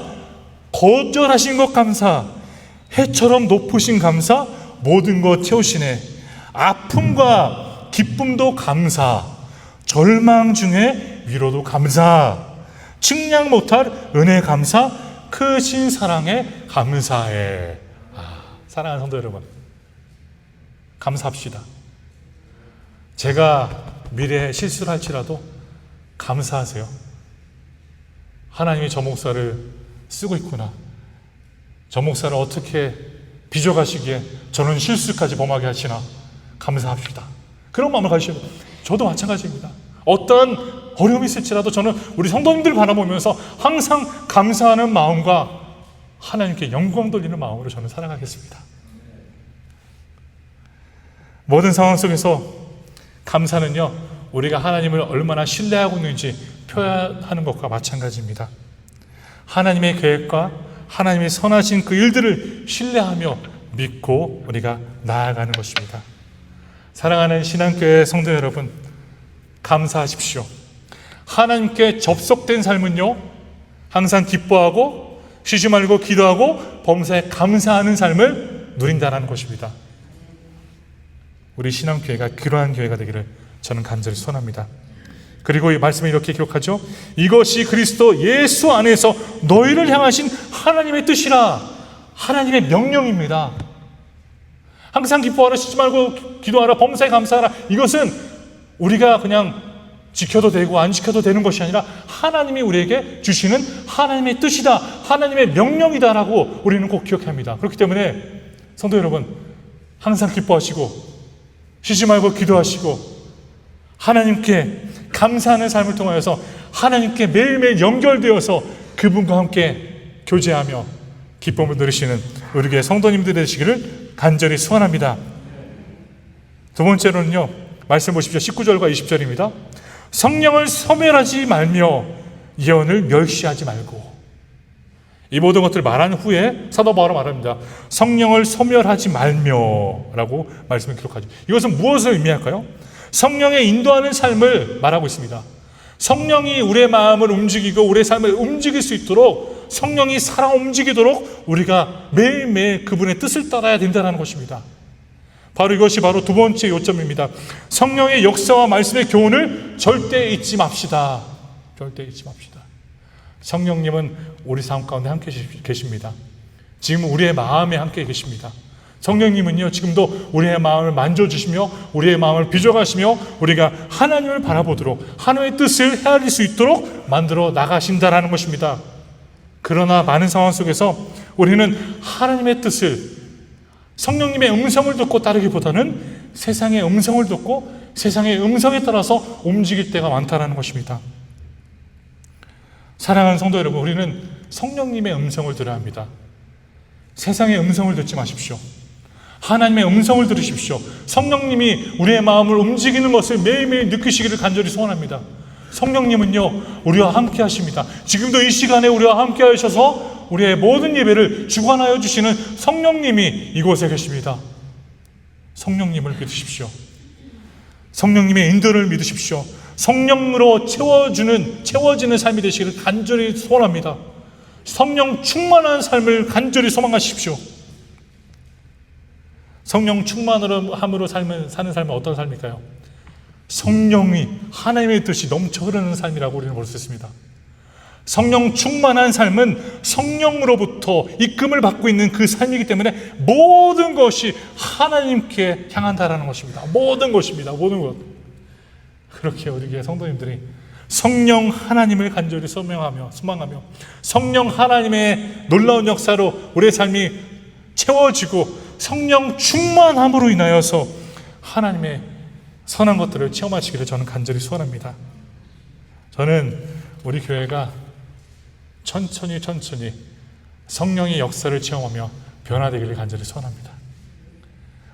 거절하신 것 감사, 해처럼 높으신 감사, 모든 것 채우시네. 아픔과 기쁨도 감사, 절망 중에 위로도 감사, 측량 못할 은혜 감사, 크신 사랑에 감사해. 사랑하는 성도 여러분, 감사합시다. 제가 미래에 실수를 할지라도 감사하세요. 하나님이 저 목사를 쓰고 있구나. 저 목사를 어떻게 빚어가시기에 저는 실수까지 범하게 하시나. 감사합시다. 그런 마음을 가지시면 저도 마찬가지입니다. 어떠한 어려움이 있을지라도 저는 우리 성도님들 바라보면서 항상 감사하는 마음과 하나님께 영광 돌리는 마음으로 저는 살아가겠습니다. 모든 상황 속에서 감사는요, 우리가 하나님을 얼마나 신뢰하고 있는지 표현하는 것과 마찬가지입니다. 하나님의 계획과 하나님의 선하신 그 일들을 신뢰하며 믿고 우리가 나아가는 것입니다. 사랑하는 신앙교회 성도 여러분, 감사하십시오. 하나님께 접속된 삶은요, 항상 기뻐하고 쉬지 말고 기도하고 범사에 감사하는 삶을 누린다는 것입니다. 우리 신앙교회가 그러한 교회가 되기를 저는 간절히 소원합니다. 그리고 이 말씀을 이렇게 기록하죠. 이것이 그리스도 예수 안에서 너희를 향하신 하나님의 뜻이라. 하나님의 명령입니다. 항상 기뻐하라, 쉬지 말고 기도하라, 범사에 감사하라. 이것은 우리가 그냥 지켜도 되고 안 지켜도 되는 것이 아니라 하나님이 우리에게 주시는 하나님의 뜻이다, 하나님의 명령이다라고 우리는 꼭 기억해야 합니다. 그렇기 때문에 성도 여러분, 항상 기뻐하시고 쉬지 말고 기도하시고 하나님께 감사하는 삶을 통하여서 하나님께 매일매일 연결되어서 그분과 함께 교제하며 기쁨을 누리시는 우리 교회 성도님들 되시기를 간절히 소원합니다. 두 번째로는요, 말씀 보십시오. 19절과 20절입니다. 성령을 소멸하지 말며 예언을 멸시하지 말고. 이 모든 것들을 말한 후에 사도 바울은 말합니다. 성령을 소멸하지 말며 라고 말씀을 기록하죠. 이것은 무엇을 의미할까요? 성령의 인도하는 삶을 말하고 있습니다. 성령이 우리의 마음을 움직이고 우리의 삶을 움직일 수 있도록, 성령이 살아 움직이도록 우리가 매일매일 그분의 뜻을 따라야 된다는 것입니다. 바로 이것이 바로 두 번째 요점입니다. 성령의 역사와 말씀의 교훈을 절대 잊지 맙시다. 절대 잊지 맙시다. 성령님은 우리 삶 가운데 함께 계십니다. 지금 우리의 마음에 함께 계십니다. 성령님은요, 지금도 우리의 마음을 만져주시며 우리의 마음을 빚어가시며 우리가 하나님을 바라보도록, 하나님의 뜻을 헤아릴 수 있도록 만들어 나가신다라는 것입니다. 그러나 많은 상황 속에서 우리는 하나님의 뜻을, 성령님의 음성을 듣고 따르기보다는 세상의 음성을 듣고 세상의 음성에 따라서 움직일 때가 많다는 것입니다. 사랑하는 성도 여러분, 우리는 성령님의 음성을 들어야 합니다. 세상의 음성을 듣지 마십시오. 하나님의 음성을 들으십시오. 성령님이 우리의 마음을 움직이는 것을 매일매일 느끼시기를 간절히 소원합니다. 성령님은요, 우리와 함께 하십니다. 지금도 이 시간에 우리와 함께 하셔서 우리의 모든 예배를 주관하여 주시는 성령님이 이곳에 계십니다. 성령님을 믿으십시오. 성령님의 인도를 믿으십시오. 성령으로 채워지는 삶이 되시기를 간절히 소원합니다. 성령 충만한 삶을 간절히 소망하십시오. 성령 충만함으로 사는 삶은 어떤 삶일까요? 성령이, 하나님의 뜻이 넘쳐 흐르는 삶이라고 우리는 볼 수 있습니다. 성령 충만한 삶은 성령으로부터 이끌림을 받고 있는 그 삶이기 때문에 모든 것이 하나님께 향한다라는 것입니다. 모든 것입니다. 모든 것. 그렇게 우리 교회 성도님들이 성령 하나님을 간절히 소망하며 성령 하나님의 놀라운 역사로 우리의 삶이 채워지고 성령 충만함으로 인하여서 하나님의 선한 것들을 체험하시기를 저는 간절히 소원합니다. 저는 우리 교회가 천천히 성령의 역사를 체험하며 변화되기를 간절히 소원합니다.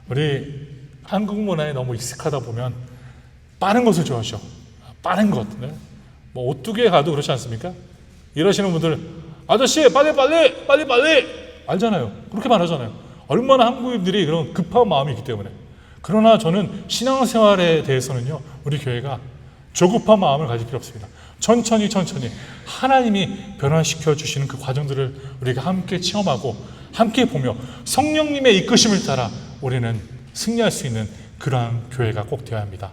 우리 한국 문화에 너무 익숙하다 보면 빠른 것을 좋아하죠. 빠른 것. 네? 뭐 오뚜기에 가도 그렇지 않습니까? 이러시는 분들, 아저씨 빨리 알잖아요. 그렇게 말하잖아요. 얼마나 한국인들이 그런 급한 마음이 있기 때문에. 그러나 저는 신앙생활에 대해서는요, 우리 교회가 조급한 마음을 가질 필요 없습니다. 천천히 하나님이 변화시켜 주시는 그 과정들을 우리가 함께 체험하고 함께 보며 성령님의 이끄심을 따라 우리는 승리할 수 있는 그러한 교회가 꼭 되어야 합니다.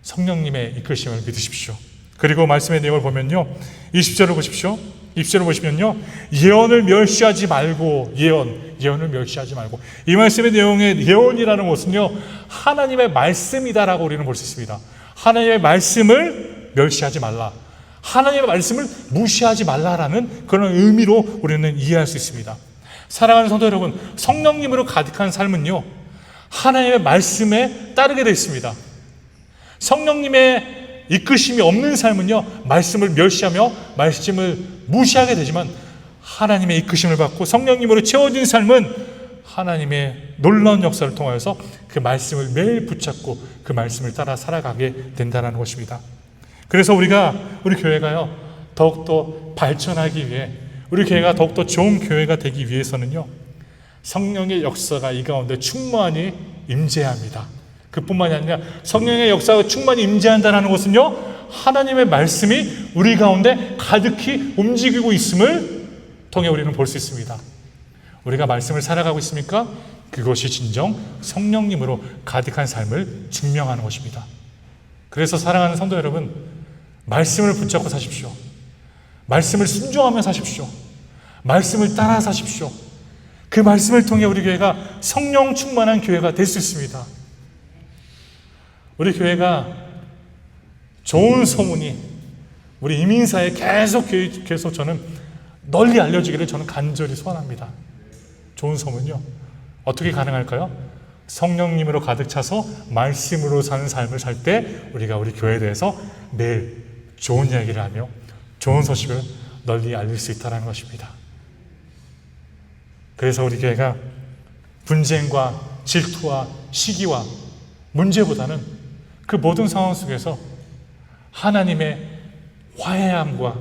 성령님의 이끄심을 믿으십시오. 그리고 말씀의 내용을 보면요, 20절을 보십시오. 20절을 보시면요, 예언을 멸시하지 말고, 예언을 멸시하지 말고, 이 말씀의 내용의 예언이라는 것은요, 하나님의 말씀이다라고 우리는 볼 수 있습니다. 하나님의 말씀을 멸시하지 말라, 하나님의 말씀을 무시하지 말라라는 그런 의미로 우리는 이해할 수 있습니다. 사랑하는 성도 여러분, 성령님으로 가득한 삶은요, 하나님의 말씀에 따르게 되어 있습니다. 성령님의 이끄심이 없는 삶은요, 말씀을 멸시하며 말씀을 무시하게 되지만, 하나님의 이끄심을 받고 성령님으로 채워진 삶은 하나님의 놀라운 역사를 통하여서 그 말씀을 매일 붙잡고 그 말씀을 따라 살아가게 된다는 것입니다. 그래서 우리 교회가요, 더욱더 발전하기 위해, 우리 교회가 더욱더 좋은 교회가 되기 위해서는요, 성령의 역사가 이 가운데 충만히 임재해야 합니다. 그뿐만이 아니라 성령의 역사가 충만히 임재한다는 것은요, 하나님의 말씀이 우리 가운데 가득히 움직이고 있음을 통해 우리는 볼 수 있습니다. 우리가 말씀을 살아가고 있습니까? 그것이 진정 성령님으로 가득한 삶을 증명하는 것입니다. 그래서 사랑하는 성도 여러분, 말씀을 붙잡고 사십시오. 말씀을 순종하며 사십시오. 말씀을 따라 사십시오. 그 말씀을 통해 우리 교회가 성령 충만한 교회가 될 수 있습니다. 우리 교회가 좋은 소문이 우리 이민사에 계속 저는 널리 알려지기를 저는 간절히 소원합니다. 좋은 소문요, 어떻게 가능할까요? 성령님으로 가득 차서 말씀으로 사는 삶을 살 때 우리가 우리 교회에 대해서 매일 좋은 이야기를 하며 좋은 소식을 널리 알릴 수 있다는 것입니다. 그래서 우리 교회가 분쟁과 질투와 시기와 문제보다는 그 모든 상황 속에서 하나님의 화해함과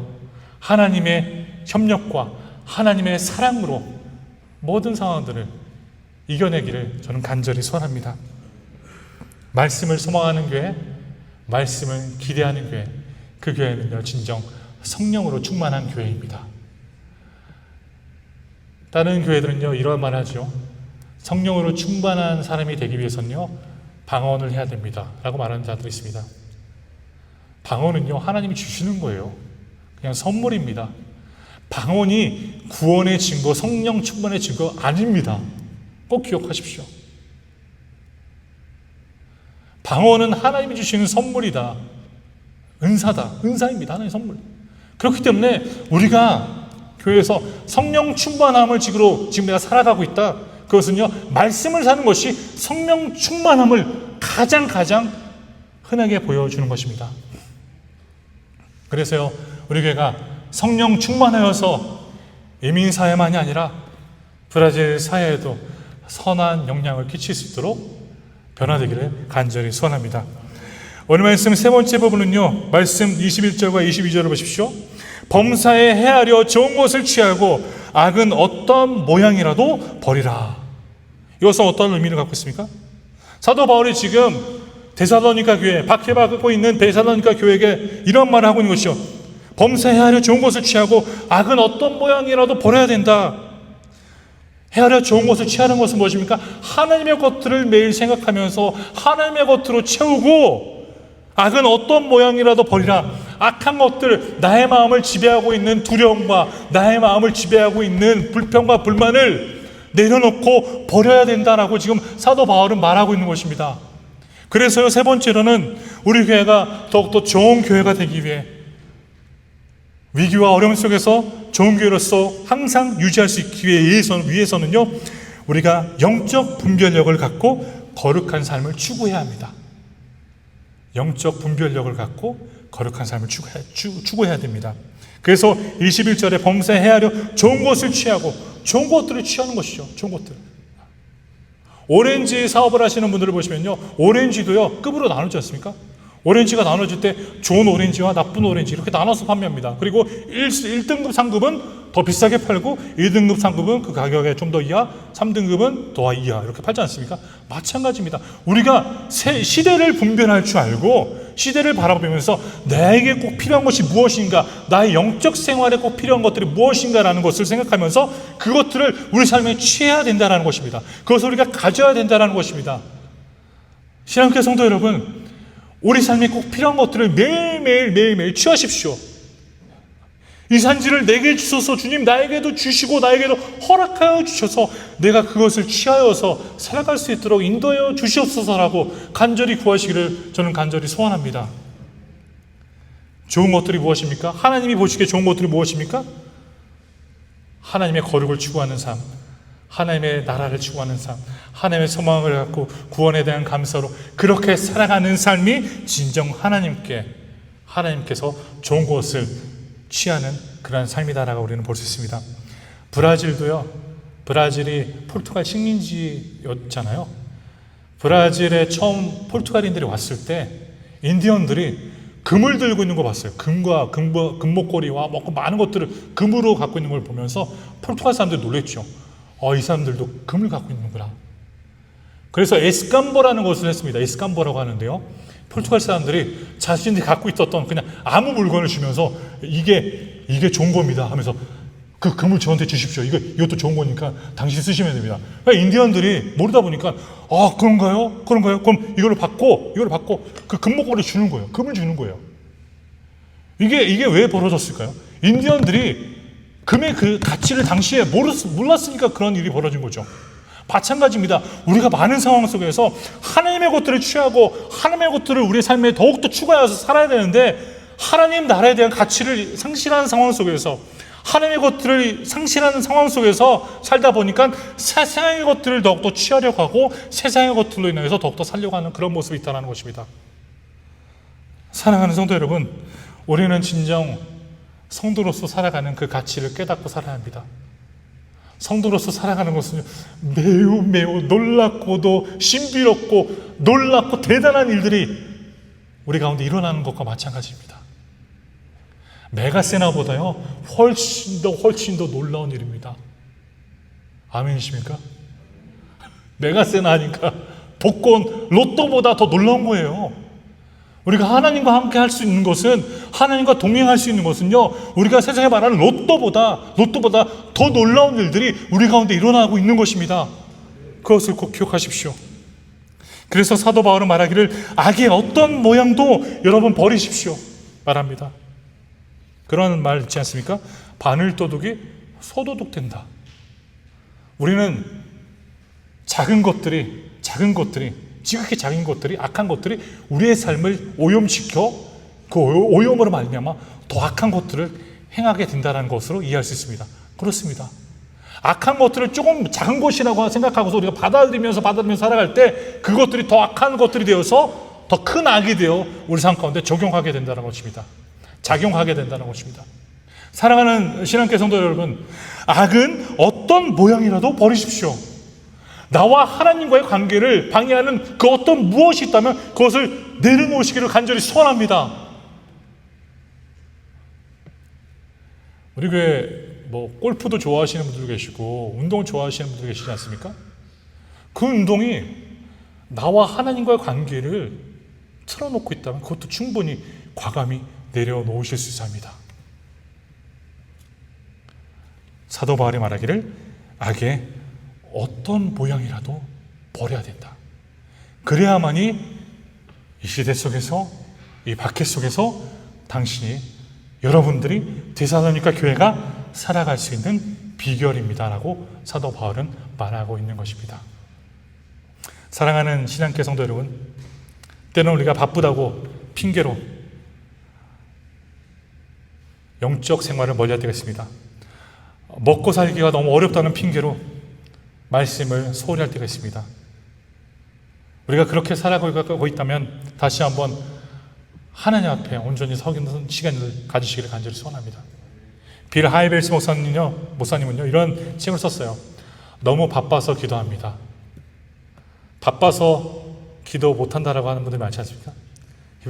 하나님의 협력과 하나님의 사랑으로 모든 상황들을 이겨내기를 저는 간절히 소원합니다. 말씀을 소망하는 교회, 말씀을 기대하는 교회, 그 교회는요, 진정 성령으로 충만한 교회입니다. 다른 교회들은요, 이런 말 하죠. 성령으로 충만한 사람이 되기 위해서는요, 방언을 해야 됩니다 라고 말하는 자들이 있습니다. 방언은요, 하나님이 주시는 거예요. 그냥 선물입니다. 방언이 구원의 증거, 성령 충만의 증거 아닙니다. 꼭 기억하십시오. 방언은 하나님이 주시는 선물이다. 은사입니다. 하나님의 선물. 그렇기 때문에 우리가 교회에서 성령 충만함을 지금 내가 살아가고 있다. 그것은요, 말씀을 사는 것이 성령 충만함을 가장 흔하게 보여주는 것입니다. 그래서요, 우리 교회가 성령 충만하여서 이민사회만이 아니라 브라질 사회에도 선한 영향을 끼칠 수 있도록 변화되기를 간절히 소원합니다. 오늘 말씀 세 번째 부분은요, 말씀 21절과 22절을 보십시오. 범사에 헤아려 좋은 것을 취하고 악은 어떤 모양이라도 버리라. 이것은 어떤 의미를 갖고 있습니까? 사도 바울이 지금 데살로니가 교회, 박해받고 있는 데살로니가 교회에게 이런 말을 하고 있는 것이죠. 범사에 헤아려 좋은 것을 취하고 악은 어떤 모양이라도 버려야 된다. 헤아려 좋은 것을 취하는 것은 무엇입니까? 하나님의 것들을 매일 생각하면서 하나님의 것으로 채우고 악은 어떤 모양이라도 버리라. 악한 것들, 나의 마음을 지배하고 있는 두려움과 나의 마음을 지배하고 있는 불평과 불만을 내려놓고 버려야 된다라고 지금 사도 바울은 말하고 있는 것입니다. 그래서요, 세 번째로는 우리 교회가 더욱더 좋은 교회가 되기 위해 위기와 어려움 속에서 좋은 교회로서 항상 유지할 수 있기 위해서는요, 우리가 영적 분별력을 갖고 거룩한 삶을 추구해야 합니다. 영적 분별력을 갖고 거룩한 삶을 추구해야 됩니다. 그래서 21절에 범사에 헤아려 좋은 것을 취하고 좋은 것들을 취하는 것이죠. 좋은 것들. 오렌지 사업을 하시는 분들을 보시면요, 오렌지도요, 급으로 나누지 않습니까? 오렌지가 나눠질 때 좋은 오렌지와 나쁜 오렌지 이렇게 나눠서 판매합니다. 그리고 1등급 상급은 더 비싸게 팔고 2등급 상급은 그 가격에 좀 더 이하, 3등급은 더 이하 이렇게 팔지 않습니까? 마찬가지입니다. 우리가 시대를 분별할 줄 알고 시대를 바라보면서 나에게 꼭 필요한 것이 무엇인가, 나의 영적 생활에 꼭 필요한 것들이 무엇인가라는 것을 생각하면서 그것들을 우리 삶에 취해야 된다는 것입니다. 그것을 우리가 가져야 된다는 것입니다. 신앙교회 성도 여러분, 우리 삶에 꼭 필요한 것들을 매일매일 취하십시오. 이 산지를 내게 주소서. 주님, 나에게도 주시고 나에게도 허락하여 주셔서 내가 그것을 취하여서 살아갈 수 있도록 인도하여 주시옵소서라고 간절히 구하시기를 저는 간절히 소원합니다. 좋은 것들이 무엇입니까? 하나님이 보시기에 좋은 것들이 무엇입니까? 하나님의 거룩을 추구하는 삶, 하나님의 나라를 추구하는 삶, 하나님의 소망을 갖고 구원에 대한 감사로 그렇게 살아가는 삶이 진정 하나님께서 좋은 것을 취하는 그러한 삶이다라고 우리는 볼 수 있습니다. 브라질이 포르투갈 식민지였잖아요. 브라질에 처음 포르투갈인들이 왔을 때 인디언들이 금을 들고 있는 거 봤어요. 금과 금목걸이와 많은 것들을 금으로 갖고 있는 걸 보면서 포르투갈 사람들이 놀랬죠. 이 사람들도 금을 갖고 있는구나. 그래서 에스캄보라는 것을 했습니다. 에스캄보라고 하는데요, 포르투갈 사람들이 자신들이 갖고 있었던 그냥 아무 물건을 주면서 이게 좋은 겁니다 하면서 그 금을 저한테 주십시오. 이것도 좋은 거니까 당신 쓰시면 됩니다. 그러니까 인디언들이 모르다 보니까 그런가요? 그럼 이걸 받고 그 금목걸이 주는 거예요. 금을 주는 거예요. 이게 왜 벌어졌을까요? 인디언들이 금의 그 가치를 당시에 몰랐으니까 그런 일이 벌어진 거죠. 마찬가지입니다. 우리가 많은 상황 속에서 하나님의 것들을 취하고 하나님의 것들을 우리의 삶에 더욱더 추가해서 살아야 되는데, 하나님 나라에 대한 가치를 상실하는 상황 속에서, 하나님의 것들을 상실하는 상황 속에서 살다 보니까 세상의 것들을 더욱더 취하려고 하고 세상의 것들로 인해서 더욱더 살려고 하는 그런 모습이 있다는 것입니다. 사랑하는 성도 여러분, 우리는 진정 성도로서 살아가는 그 가치를 깨닫고 살아야 합니다. 성도로서 살아가는 것은 매우 놀랍고도 신비롭고 놀랍고 대단한 일들이 우리 가운데 일어나는 것과 마찬가지입니다. 메가세나보다요 훨씬 더 놀라운 일입니다. 아멘이십니까? 메가세나 하니까 복권, 로또보다 더 놀라운 거예요. 우리가 하나님과 함께 할 수 있는 것은, 하나님과 동행할 수 있는 것은요, 우리가 세상에 말하는 로또보다 더 놀라운 일들이 우리 가운데 일어나고 있는 것입니다. 그것을 꼭 기억하십시오. 그래서 사도 바울은 말하기를 악의 어떤 모양도 여러분 버리십시오 말합니다. 그런 말 있지 않습니까? 바늘도둑이 소도둑된다. 우리는 작은 것들이 지극히 작은 것들이, 악한 것들이 우리의 삶을 오염시켜 그 오염으로 말미암아 더 악한 것들을 행하게 된다는 것으로 이해할 수 있습니다. 그렇습니다. 악한 것들을 조금 작은 것이라고 생각하고서 우리가 받아들이면서 살아갈 때 그것들이 더 악한 것들이 되어서 더 큰 악이 되어 우리 삶 가운데 적용하게 된다는 것입니다. 작용하게 된다는 것입니다. 사랑하는 신앙교회 성도 여러분, 악은 어떤 모양이라도 버리십시오. 나와 하나님과의 관계를 방해하는 그 어떤 무엇이 있다면 그것을 내려놓으시기를 간절히 소원합니다. 우리 교회 골프도 좋아하시는 분들 계시고 운동을 좋아하시는 분들 계시지 않습니까? 그 운동이 나와 하나님과의 관계를 틀어놓고 있다면 그것도 충분히 과감히 내려놓으실 수 있습니다. 사도 바울이 말하기를 악의 어떤 모양이라도 버려야 된다. 그래야만이 이 시대 속에서, 이 박해 속에서 여러분들이 데살로니가 교회가 살아갈 수 있는 비결입니다라고 사도 바울은 말하고 있는 것입니다. 사랑하는 신앙교회 성도 여러분, 때는 우리가 바쁘다고 핑계로 영적 생활을 멀리할 때가 있습니다. 먹고 살기가 너무 어렵다는 핑계로 말씀을 소홀히 할 때가 있습니다. 우리가 그렇게 살아가고 있다면 다시 한번 하나님 앞에 온전히 서기는 시간을 가지시기를 간절히 소원합니다. 빌 하이벨스 목사님은요 이런 책을 썼어요. 너무 바빠서 기도합니다. 바빠서 기도 못한다라고 하는 분들이 많지 않습니까?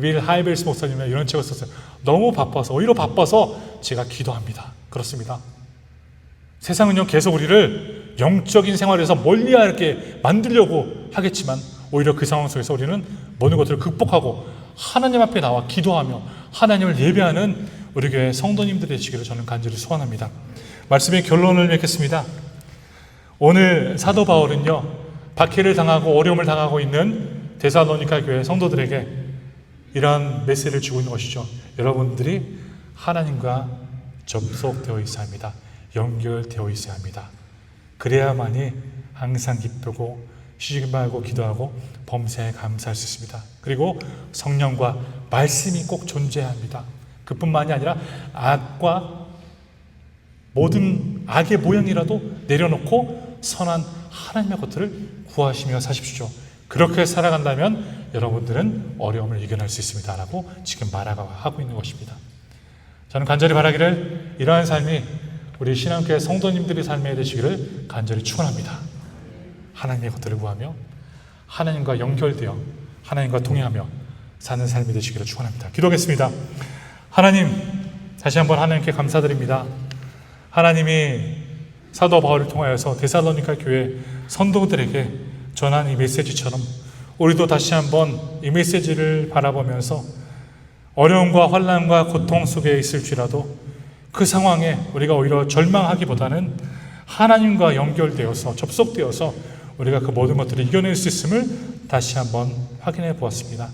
빌 하이벨스 목사님은 이런 책을 썼어요. 너무 바빠서, 오히려 바빠서 제가 기도합니다. 그렇습니다. 세상은요 계속 우리를 영적인 생활에서 멀리하게 만들려고 하겠지만 오히려 그 상황 속에서 우리는 모든 것들을 극복하고 하나님 앞에 나와 기도하며 하나님을 예배하는 우리 교회 성도님들 되시기를 저는 간절히 소원합니다. 말씀의 결론을 맺겠습니다. 오늘 사도 바울은요, 박해를 당하고 어려움을 당하고 있는 데살로니가 교회 성도들에게 이러한 메시지를 주고 있는 것이죠. 여러분들이 하나님과 접속되어 있어야 합니다. 연결되어 있어야 합니다. 그래야만이 항상 기쁘고 쉬지 말고 기도하고 범사에 감사할 수 있습니다. 그리고 성령과 말씀이 꼭 존재해야 합니다. 그뿐만이 아니라 악과 모든 악의 모양이라도 내려놓고 선한 하나님의 것들을 구하시며 사십시오. 그렇게 살아간다면 여러분들은 어려움을 이겨낼 수 있습니다 라고 지금 말하고 있는 것입니다. 저는 간절히 바라기를 이러한 삶이 우리 신앙교회 성도님들의 삶에 되시기를 간절히 축원합니다. 하나님의 것들을 구하며 하나님과 연결되어 하나님과 동행하며 사는 삶이 되시기를 축원합니다. 기도하겠습니다. 하나님, 다시 한번 하나님께 감사드립니다. 하나님이 사도 바울을 통하여서 데살로니가 교회 성도들에게 전한 이 메시지처럼 우리도 다시 한번 이 메시지를 바라보면서 어려움과 환난과 고통 속에 있을지라도 그 상황에 우리가 오히려 절망하기보다는 하나님과 연결되어서 접속되어서 우리가 그 모든 것들을 이겨낼 수 있음을 다시 한번 확인해 보았습니다.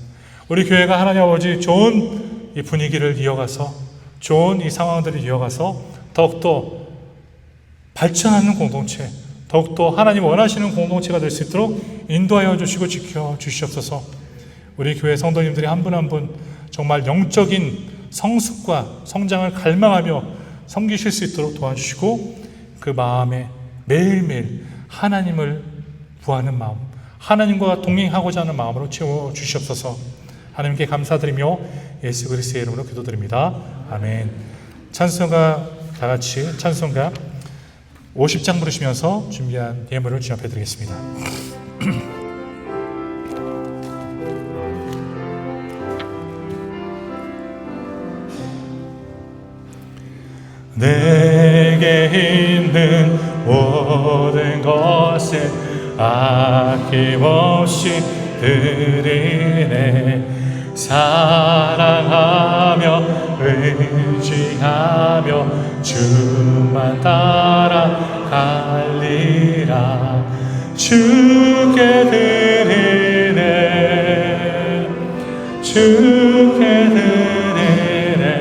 우리 교회가 하나님 아버지 좋은 이 분위기를 이어가서 좋은 이 상황들을 이어가서 더욱더 발전하는 공동체, 더욱더 하나님 원하시는 공동체가 될 수 있도록 인도하여 주시고 지켜 주시옵소서. 우리 교회 성도님들이 한 분 한 분 정말 영적인 성숙과 성장을 갈망하며 섬기실 수 있도록 도와주시고 그 마음에 매일매일 하나님을 구하는 마음, 하나님과 동행하고자 하는 마음으로 채워주시옵소서. 하나님께 감사드리며 예수 그리스도의 이름으로 기도드립니다. 아멘. 찬송가 다 같이 찬송가 50장 부르시면서 준비한 예물을 주님 앞에 드리겠습니다. 내게 있는 모든 것을 아낌없이 드리네. 사랑하며 의지하며 주만 따라갈리라. 주께 드리네. 주께 드리네.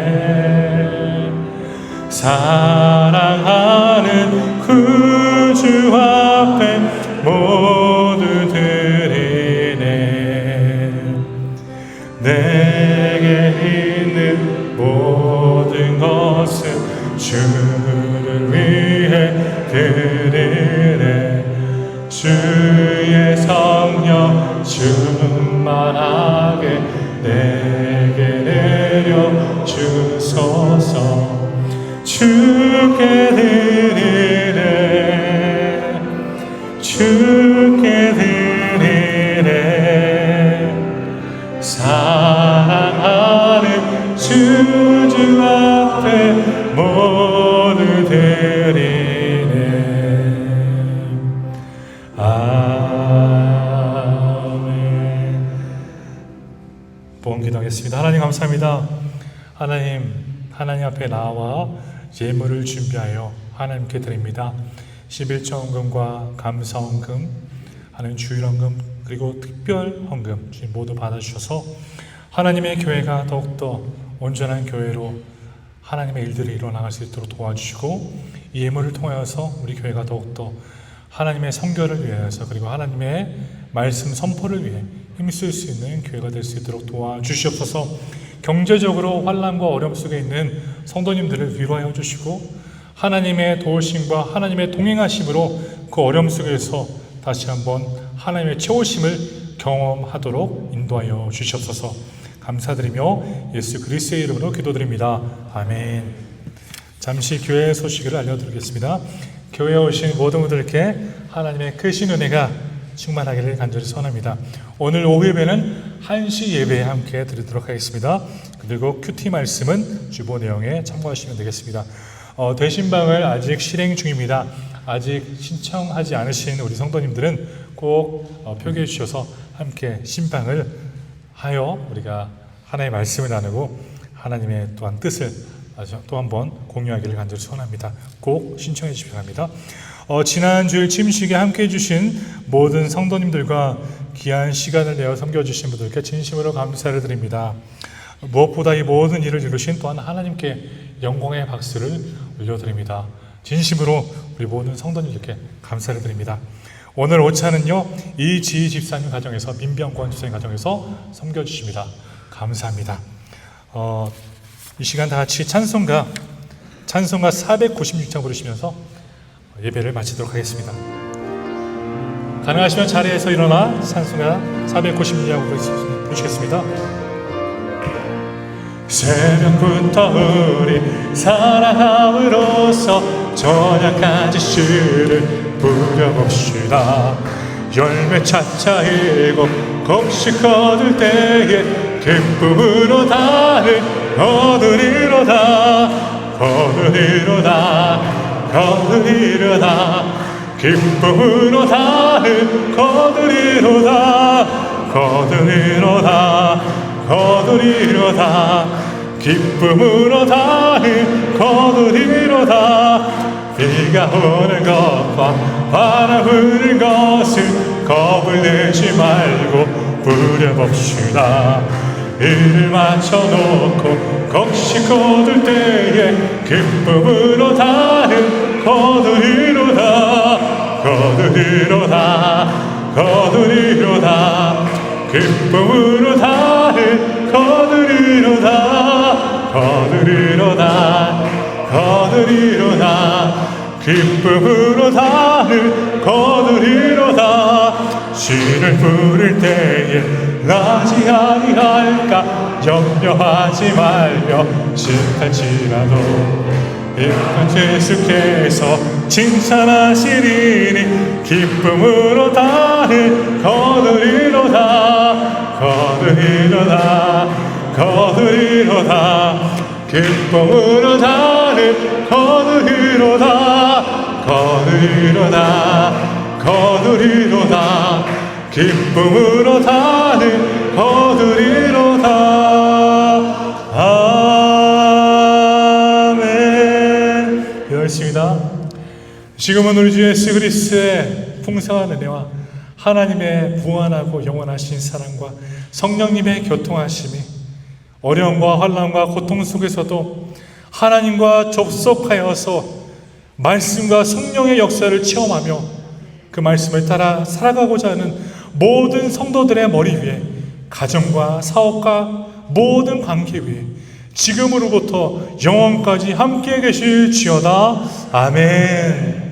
사랑하는 구주 앞에 모두 드리네. 내게 있는 모든 것은 주를 위해 드리네. 주의 성령 충만하게 내게 내려 주소서. 주께 드리네. 주께 드리네. 사랑하는 주주 앞에 모두 드리네. 아멘. 복음 기도하겠습니다. 하나님 감사합니다. 하나님 앞에 나와 예물을 준비하여 하나님께 드립니다. 11조 헌금과 감사 헌금, 하나님 주일 헌금, 그리고 특별 헌금 주님 모두 받아주셔서 하나님의 교회가 더욱더 온전한 교회로 하나님의 일들이 일어나갈 수 있도록 도와주시고 이 예물을 통하여서 우리 교회가 더욱더 하나님의 선교를 위하여서 그리고 하나님의 말씀 선포를 위해 힘쓸 수 있는 교회가 될 수 있도록 도와주시옵소서. 경제적으로 환난과 어려움 속에 있는 성도님들을 위로하여 주시고 하나님의 도우심과 하나님의 동행하심으로 그 어려움 속에서 다시 한번 하나님의 채우심을 경험하도록 인도하여 주시옵소서. 감사드리며 예수 그리스도의 이름으로 기도드립니다. 아멘. 잠시 교회 소식을 알려드리겠습니다. 교회에 오신 모든 분들께 하나님의 크신 은혜가 충만하기를 간절히 소원합니다. 오늘 오후 예배는 1시 예배에 함께 드리도록 하겠습니다. 그리고 큐티 말씀은 주보 내용에 참고하시면 되겠습니다. 되신방을 아직 실행 중입니다. 아직 신청하지 않으신 우리 성도님들은 꼭 표기해 주셔서 함께 신방을 하여 우리가 하나님의 말씀을 나누고 하나님의 또한 뜻을 또 한번 공유하기를 간절히 소원합니다. 꼭 신청해 주시기 바랍니다. 지난 주일 침식에 함께해 주신 모든 성도님들과 귀한 시간을 내어 섬겨주신 분들께 진심으로 감사를 드립니다. 무엇보다 이 모든 일을 이루신 또한 하나님께 영광의 박수를 올려드립니다. 진심으로 우리 모든 성도님들께 감사를 드립니다. 오늘 오차는요, 이지희 집사님 가정에서, 민병권 집사님 가정에서 섬겨주십니다. 감사합니다. 이 시간 다 같이 찬송가 496장 부르시면서 예배를 마치도록 하겠습니다. 가능하시면 자리에서 일어나 찬송가 496장 부르시겠습니다. 새벽부터 우리 사랑함으로써 저녁까지 씨를 뿌려봅시다. 열매 차차 일곱 곡씩 거둘 때에 기쁨으로 나를 거두리로다. 기쁨으로 나를 거두리로다. 기쁨으로 나를 거두리로다. 비가 오는 것과 바람 부는 것을 겁을 내지 말고 뿌려봅시다. 이를 맞춰놓고 곡식 거둘 때에 기쁨으로 나를 거두리로다. 기쁨으로 나를 기쁨으로 나를 거두리로다. 씨를 뿌릴 때에 나지 아니할까 염려하지 말며 실패할지라도 일단 예수께서 칭찬하시리니 기쁨으로 나를 거두리로다. 기쁨으로 나를 거두리로다. 기쁨으로 나를 거두리로다. 아멘. 기도하겠습니다. 지금은 우리 주 예수 그리스도의 풍성한 은혜와 하나님의 무한하고 영원하신 사랑과 성령님의 교통하심이 어려움과 환난과 고통 속에서도 하나님과 접속하여서 말씀과 성령의 역사를 체험하며 그 말씀을 따라 살아가고자 하는 모든 성도들의 머리 위에, 가정과 사업과 모든 관계 위에 지금으로부터 영원까지 함께 계실지어다. 아멘.